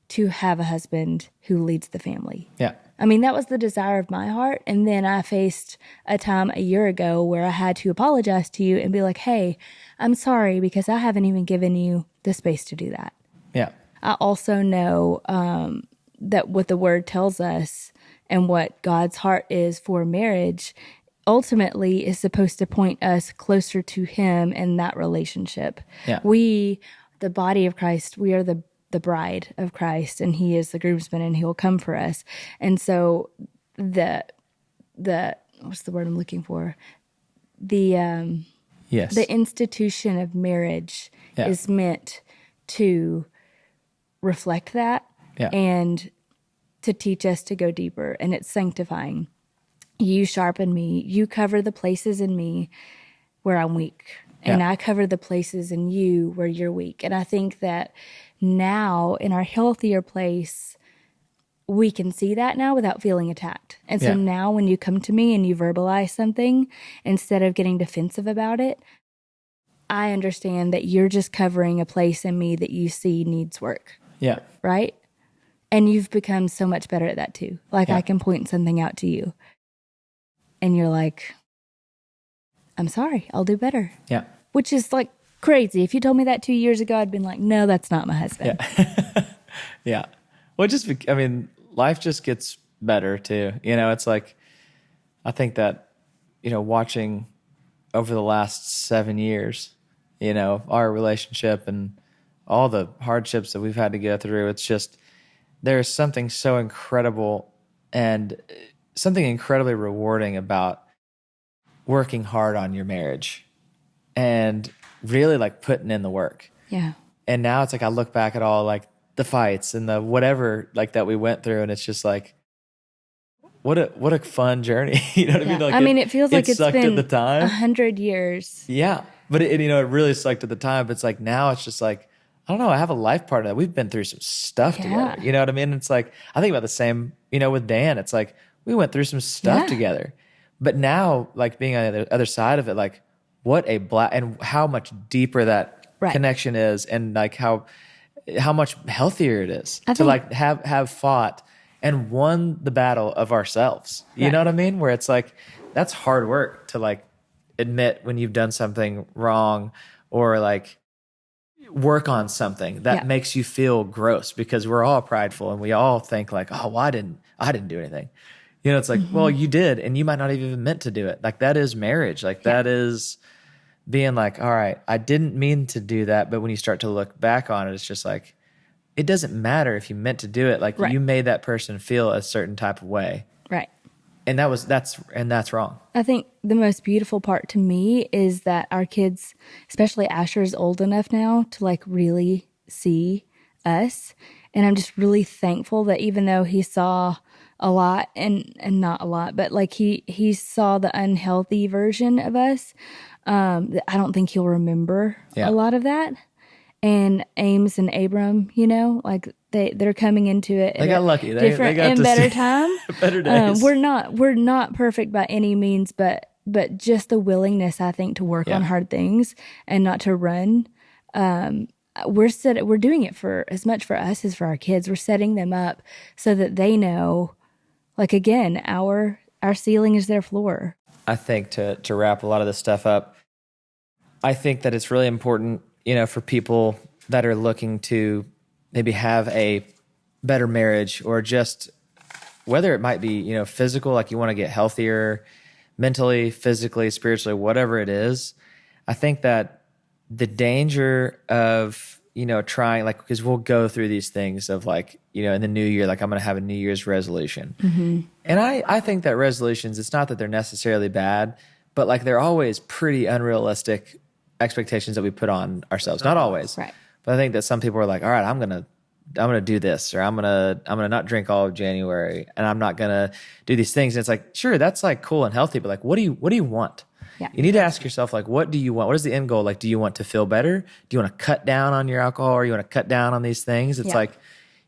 to have a husband who leads the family. Yeah. I mean, that was the desire of my heart. And then I faced a time a year ago where I had to apologize to you and be like, hey, I'm sorry because I haven't even given you the space to do that. Yeah. I also know that what the word tells us and what God's heart is for marriage ultimately is supposed to point us closer to him in that relationship. Yeah. We, the body of Christ, we are the bride of Christ, and he is the groomsman, and he will come for us. And so the what's the word I'm looking for? Yes. The institution of marriage Yeah. is meant to reflect that Yeah. and to teach us to go deeper, and it's sanctifying. You sharpen me. You cover the places in me where I'm weak, and Yeah. I cover the places in you where you're weak. And I think that now in our healthier place, we can see that now without feeling attacked. And so Yeah. now when you come to me and you verbalize something, instead of getting defensive about it, I understand that you're just covering a place in me that you see needs work, Yeah. right? And you've become so much better at that too. Like Yeah. I can point something out to you and you're like, I'm sorry, I'll do better. Yeah. Which is like crazy. If you told me that 2 years ago, I'd been like, no, that's not my husband. Yeah. Yeah. Well, life just gets better too. It's like, I think that, watching over the last 7 years, our relationship and all the hardships that we've had to go through, it's just, there's something so incredible and something incredibly rewarding about working hard on your marriage and really like putting in the work. Yeah. And now it's like I look back at all like the fights and the whatever like that we went through, and it's just like what a fun journey. You know what I mean? Like I mean, it feels like it's sucked been at the time. 100 years. Yeah, but it really sucked at the time. But it's like now it's just like I don't know. I have a life partner that we've been through some stuff together. You know what I mean? It's like I think about the same. With Dan, it's like we went through some stuff together. But now, like being on the other side of it, like what a and how much deeper that connection is, and like how much healthier it is to like have fought and won the battle of ourselves. You know what I mean? Where it's like that's hard work to like admit when you've done something wrong or like work on something that makes you feel gross, because we're all prideful and we all think like, oh, well, I didn't do anything. It's like, well, you did, and you might not have even meant to do it. Like that is marriage. Like that is being like, all right, I didn't mean to do that. But when you start to look back on it, it's just like, it doesn't matter if you meant to do it. Like you made that person feel a certain type of way. Right. And that's wrong. I think the most beautiful part to me is that our kids, especially Asher, is old enough now to like really see us. And I'm just really thankful that even though he saw a lot and not a lot, but like he saw the unhealthy version of us, I don't think he'll remember a lot of that. And Ames and Abram, like they're coming into it. They got lucky. They got and to better see time. better days. We're not perfect by any means, but just the willingness, I think, to work on hard things and not to run. We're doing it for as much for us as for our kids. We're setting them up so that they know, like again, our ceiling is their floor. I think to wrap a lot of this stuff up, I think that it's really important, for people that are looking to maybe have a better marriage, or just whether it might be, physical, like you want to get healthier mentally, physically, spiritually, whatever it is. I think that the danger of, trying, like, because we'll go through these things of like, in the new year, like I'm going to have a New Year's resolution. Mm-hmm. And I think that resolutions, it's not that they're necessarily bad, but like they're always pretty unrealistic expectations that we put on ourselves. Not always. Right. But I think that some people are like, all right, I'm going to do this, or I'm going to not drink all of January, and I'm not going to do these things. And it's like, sure, that's like cool and healthy, but like, what do you want? Yeah. You need to ask yourself, like, what do you want? What is the end goal? Like, do you want to feel better? Do you want to cut down on your alcohol, or you want to cut down on these things? It's like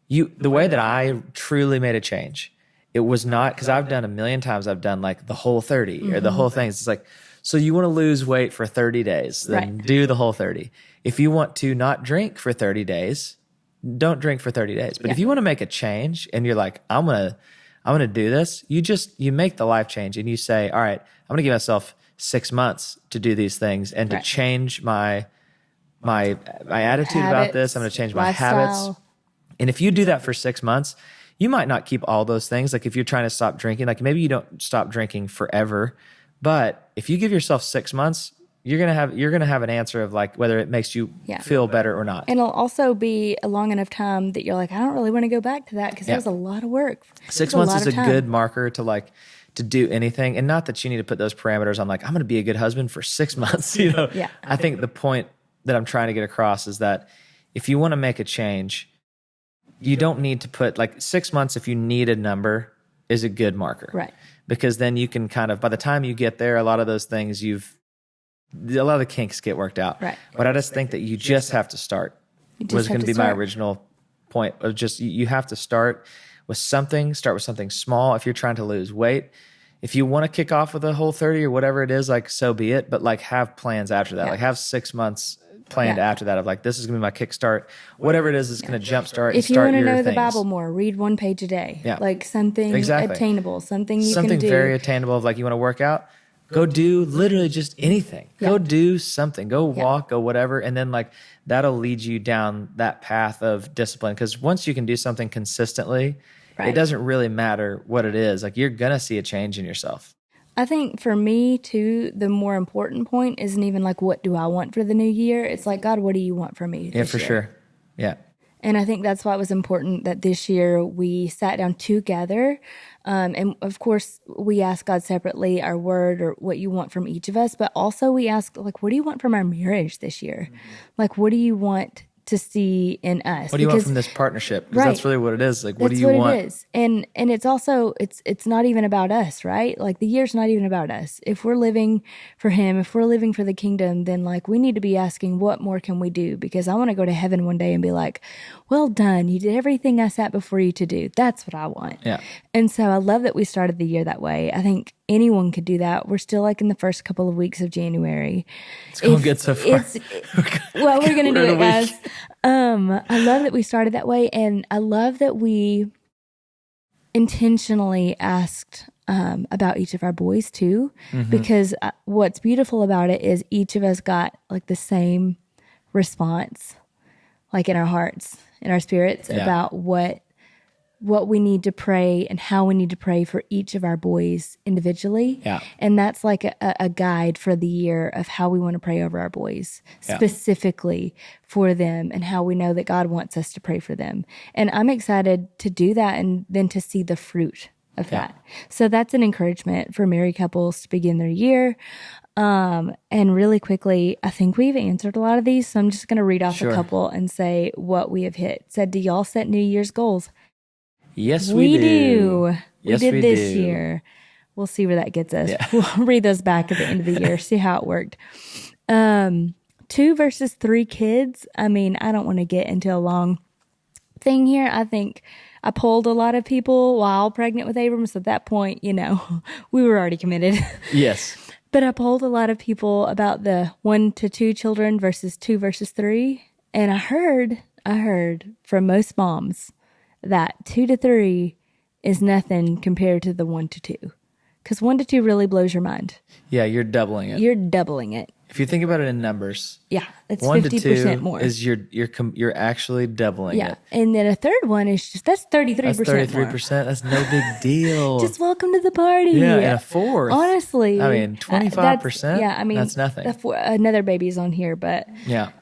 the way that I truly made a change, it was not, because I've done a million times, I've done like the whole 30 or the whole thing. It's like, so you want to lose weight for 30 days, then do the whole 30. If you want to not drink for 30 days, don't drink for 30 days. But if you want to make a change and you're like, I'm going to do this, you make the life change, and you say, all right, I'm going to give myself 6 months to do these things and to change my attitude about this. I'm going to change my habits. And if you do that for 6 months, you might not keep all those things. Like if you're trying to stop drinking, like maybe you don't stop drinking forever, but if you give yourself 6 months, you're gonna have an answer of like whether it makes you feel better or not. And it'll also be a long enough time that you're like, I don't really want to go back to that because it was a lot of work. 6 months is a good marker to do anything. And not that you need to put those parameters on like, I'm going to be a good husband for 6 months. Yeah. I think the point that I'm trying to get across is that if you want to make a change, you don't need to put like 6 months. If you need a number is a good marker. Right. Because then you can kind of, by the time you get there, a lot of those things a lot of the kinks get worked out. Right. But I just think that you just have to start. Was going to be my original point of just, you have to start with something small. If you're trying to lose weight, if you want to kick off with a Whole30 or whatever it is, like so be it, but like have plans after that. Like have 6 months planned after that of like, this is going to be my kickstart. Whatever it is going to jumpstart and start your things. If you want to know the Bible more, read 1 page a day. Yeah. Like something attainable, something you can do. Something very attainable of like you want to work out. Go do literally just anything. Yeah. Go do something. Go walk, go whatever. And then like that'll lead you down that path of discipline. Because once you can do something consistently, it doesn't really matter what it is. Like you're going to see a change in yourself. I think for me too, the more important point isn't even like, what do I want for the new year? It's like, God, what do you want from me this year? Sure. Yeah. And I think that's why it was important that this year we sat down together. And of course, we asked God separately our word or what you want from each of us. But also we asked, like, what do you want from our marriage this year? Mm-hmm. Like, what do you want to see in us? What do you want from this partnership? Because that's really what it is. Like, what do you want? It is. And it's also, it's not even about us, right? Like the year's not even about us. If we're living for Him, if we're living for the kingdom, then like we need to be asking, what more can we do? Because I want to go to heaven one day and be like, well done. You did everything I sat before you to do. That's what I want. Yeah. And so I love that we started the year that way. I think anyone could do that. We're still like in the first couple of weeks of January. It's going good so far. Well, we're going to do it, guys. I love that we started that way. And I love that we intentionally asked about each of our boys too, because what's beautiful about it is each of us got like the same response, like in our hearts, in our spirits about what we need to pray and how we need to pray for each of our boys individually. Yeah. And that's like a guide for the year of how we want to pray over our boys, specifically for them and how we know that God wants us to pray for them. And I'm excited to do that and then to see the fruit of that. So that's an encouragement for married couples to begin their year. And really quickly, I think we've answered a lot of these. So I'm just going to read off a couple and say what we have hit. It said, do y'all set New Year's goals? Yes, we do. We did this year. We'll see where that gets us. Yeah. We'll read those back at the end of the year, see how it worked. 2 versus 3 kids. I mean, I don't want to get into a long thing here. I think I polled a lot of people while pregnant with Abram. So at that point, we were already committed. Yes. But I polled a lot of people about the 1 to 2 children versus 2 versus 3. And I heard from most moms that 2 to 3 is nothing compared to the 1 to 2. Because 1 to 2 really blows your mind. Yeah, you're doubling it. You're doubling it. If you think about it in numbers, it's 1 50% to 2 more. Is you're actually doubling it. And then a third one is that's 33%. That's 33%. That's no big deal. Just welcome to the party. Yeah, and a fourth. Honestly, I mean 25%. Yeah, I mean that's nothing. Another baby's on here, but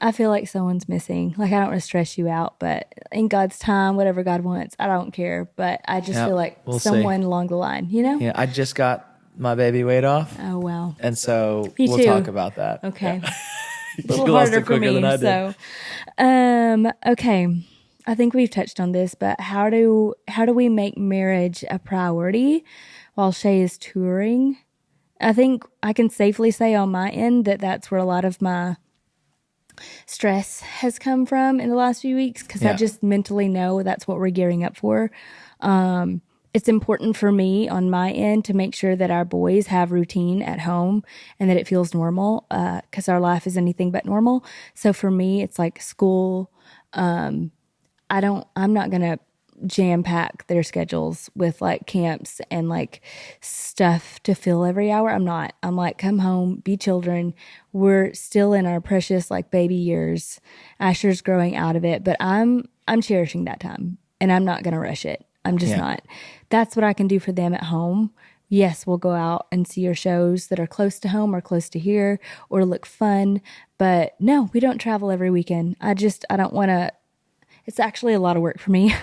I feel like someone's missing. Like I don't want to stress you out, but in God's time, whatever God wants, I don't care. But I just feel like someone along the line, Yeah, I just got my baby weight off. Oh, wow. And so we'll talk about that. Okay. A little harder for me. So, okay. I think we've touched on this, but how do we make marriage a priority while Shay is touring? I think I can safely say on my end that that's where a lot of my stress has come from in the last few weeks because I just mentally know that's what we're gearing up for. It's important for me on my end to make sure that our boys have routine at home and that it feels normal because our life is anything but normal. So for me, it's like school. I'm not going to jam pack their schedules with like camps and like stuff to fill every hour. I'm not. I'm like, come home, be children. We're still in our precious like baby years. Asher's growing out of it, but I'm cherishing that time and I'm not going to rush it. I'm just not. That's what I can do for them at home. Yes, we'll go out and see your shows that are close to home or close to here or look fun. But no, we don't travel every weekend. I don't want to. It's actually a lot of work for me.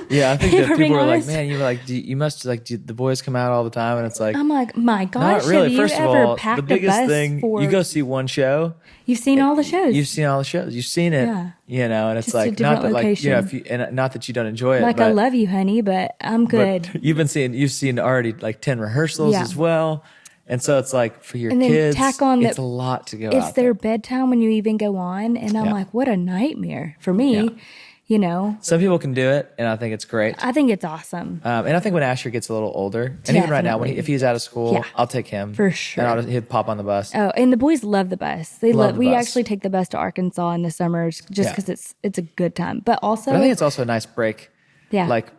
Yeah, I think that For being people are like, honest. man, you were like, you must like, do the boys come out all the time? And it's like, I'm like, my gosh, not really. have you First of ever all, packed the biggest a bus thing, for... you go see one show. You've seen all the shows. You've seen all the shows. You've seen it, Yeah. you know, and it's Just a like, not different that like, you know, location. and not that you don't enjoy it, Like, but I love you, honey, but I'm good. But you've seen already like 10 rehearsals Yeah. as well. And so it's like for your And then kids, tack on it's that a lot to go it's out their there. bedtime when you even go on. And I'm Yeah. like, what a nightmare for me, Yeah. you know? Some people can do it, and I think it's great. I think it's awesome. And I think when Asher gets a little older, and even right now, Definitely. if he's out of school, Yeah. I'll take him For sure. and he'll pop on the bus. Oh, and the boys love the bus. They Love love. the We bus. actually take the bus to Arkansas in the summers just Yeah. because it's a good time. But also, But I think it's also a nice break. Yeah. Like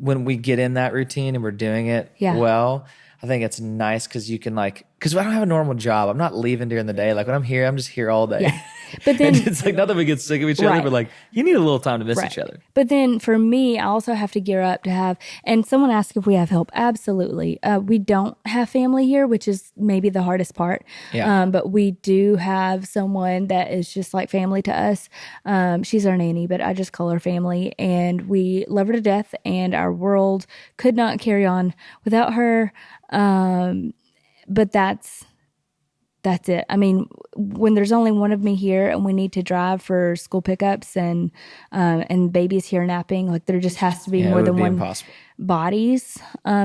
when we get in that routine and we're doing it Yeah. well, I think it's nice because you can because I don't have a normal job. I'm not leaving during the day. Like when I'm here, I'm just here all day. Yeah. But then and it's like not that we get sick of each other, Right. but like you need a little time to miss Right. each other. But then for me, I also have to gear up to have, and someone asked if we have help. Absolutely. We don't have family here, which is maybe the hardest part. Yeah. But we do have someone that is just like family to us. She's our nanny, but I just call her family, and we love her to death, and our world could not carry on without her. But that's it. I mean, when there's only one of me here and we need to drive for school pickups and baby's here napping, like there just has to be Yeah, it more would than be one impossible. bodies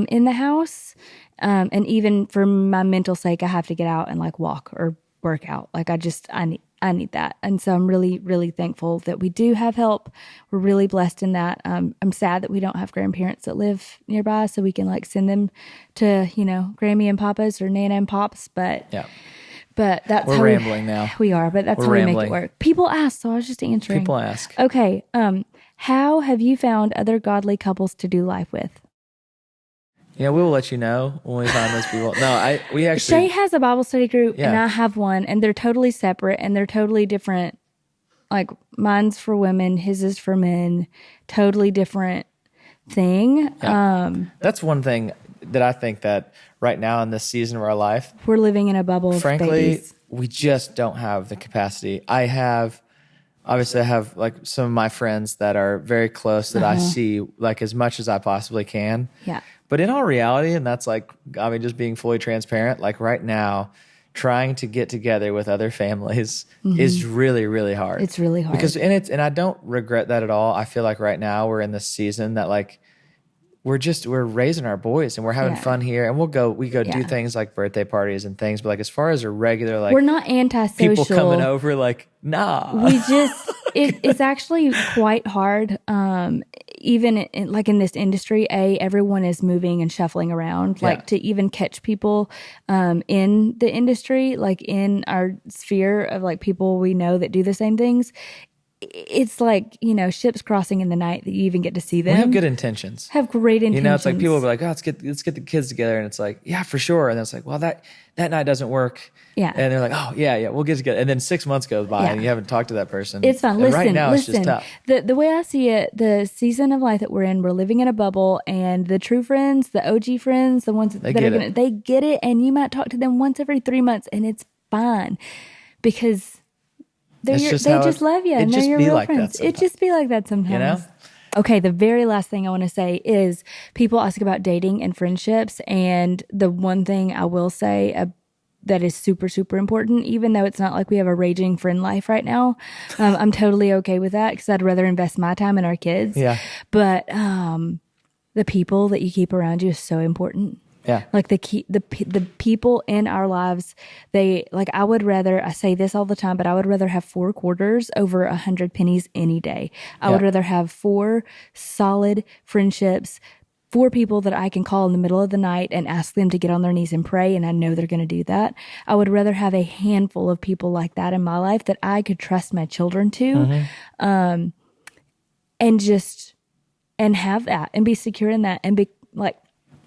in the house. And even for my mental sake, I have to get out and like walk or work out. Like I need that. And so I'm really, really thankful that we do have help. We're really blessed in that. I'm sad that we don't have grandparents that live nearby so we can like send them to, Grammy and Papa's or Nana and Pops. But Yeah. that's We're how rambling now. We are, but that's We're how we make rambling. it work. People ask, so I was just answering. People ask. Okay. How have you found other godly couples to do life with? Yeah, we will let you know when we find those people. No, we actually. Shay has a Bible study group and Yeah. I have one, and they're totally separate and they're totally different. Like mine's for women, his is for men. Totally different thing. Yeah. That's one thing that I think that right now in this season of our life, We're living in a bubble of frankly, babies. we just don't have the capacity. Obviously I have like some of my friends that are very close that I see like as much as I possibly can. Yeah. But in all reality, and that's like, I mean, just being fully transparent, like right now, trying to get together with other families is really, really hard. It's really hard. And I don't regret that at all. I feel like right now we're in this season that like, we're raising our boys and we're having Yeah. fun here, and we go do Yeah. things like birthday parties and things. But like, as far as a regular, like We're not antisocial. people coming over, like, nah. We just it's actually quite hard. Even in this industry, everyone is moving and shuffling around. Yeah. Like to even catch people in the industry, like in our sphere of like people we know that do the same things. It's like, ships crossing in the night that you even get to see them. We have good intentions. Have great intentions. It's like people will be like, oh, let's get the kids together, and it's like, yeah, for sure. And then it's like, well, that night doesn't work. Yeah. And they're like, oh yeah, we'll get together. And then 6 months goes by Yeah. and you haven't talked to that person. It's fine. And Listen, right now it's just tough. The way I see it, the season of life that we're in, we're living in a bubble, and the true friends, the OG friends, the ones that get are it. they get it, and you might talk to them once every 3 months, and it's fine because they It's just just how love you, it and they're just your be real like that friends. It sometimes. just be like that sometimes. You know? Okay, the very last thing I want to say is people ask about dating and friendships, and the one thing I will say that is super, super important, even though it's not like we have a raging friend life right now. I'm totally okay with that because I'd rather invest my time in our kids. Yeah. But the people that you keep around you is so important. Yeah. Like the people in our lives, I would rather, I say this all the time, but I would rather have 4 quarters over 100 pennies any day. I would Yeah. rather have 4 solid friendships, 4 people that I can call in the middle of the night and ask them to get on their knees and pray, and I know they're going to do that. I would rather have a handful of people like that in my life that I could trust my children to, and have that and be secure in that and be like,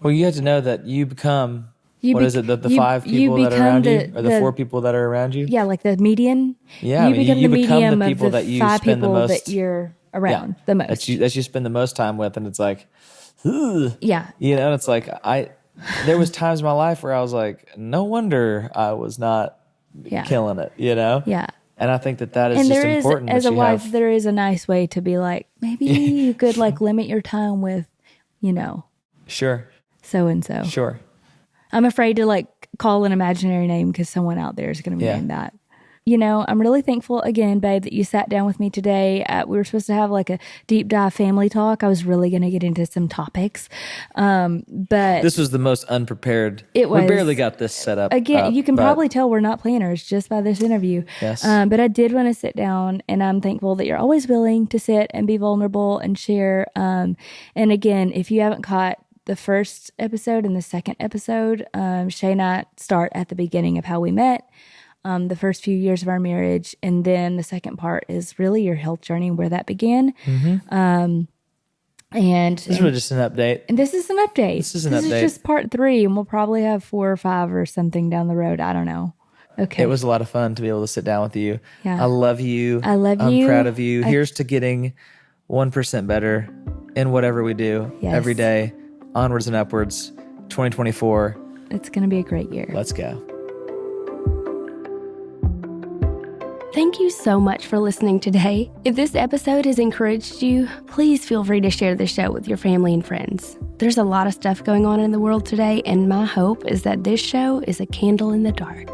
Well, you have to know that you become, You what bec- is it, the you- 5 you people that are become around you? the- Or the the- 4 people that are around you? yeah, like the median. Yeah, I mean, you become the medium people of the that you 5 spend the people most- that you're around the most. That you spend the most time with, and it's like, ugh. Yeah. You know, it's like there was times in my life where I was like, no wonder I was not killing it, you know? Yeah. And I think that is and just there important. Is, as a wife, there is a nice way to be like, maybe you could like limit your time with, you know. Sure. So-and-so. Sure. I'm afraid to like call an imaginary name because someone out there is going to be named that. You know, I'm really thankful again, babe, that you sat down with me today. We were supposed to have like a deep dive family talk. I was really going to get into some topics. But this was the most unprepared. It was. We barely got this set up. Again, you can probably tell we're not planners just by this interview. Yes. But I did want to sit down, and I'm thankful that you're always willing to sit and be vulnerable and share. And again, if you haven't caught the first episode and the second episode, Shay and I start at the beginning of how we met. The first few years of our marriage, and then the second part is really your health journey and where that began. And this is really just an update. And this is an update. This is just part 3, and we'll probably have 4 or 5 or something down the road. I don't know. Okay. It was a lot of fun to be able to sit down with you. Yeah. I love you. I love you. I'm proud of you. Here's to getting 1% better in whatever we do every day. Onwards and upwards. 2024. It's going to be a great year. Let's go. Thank you so much for listening today. If this episode has encouraged you, please feel free to share the show with your family and friends. There's a lot of stuff going on in the world today, and my hope is that this show is a candle in the dark.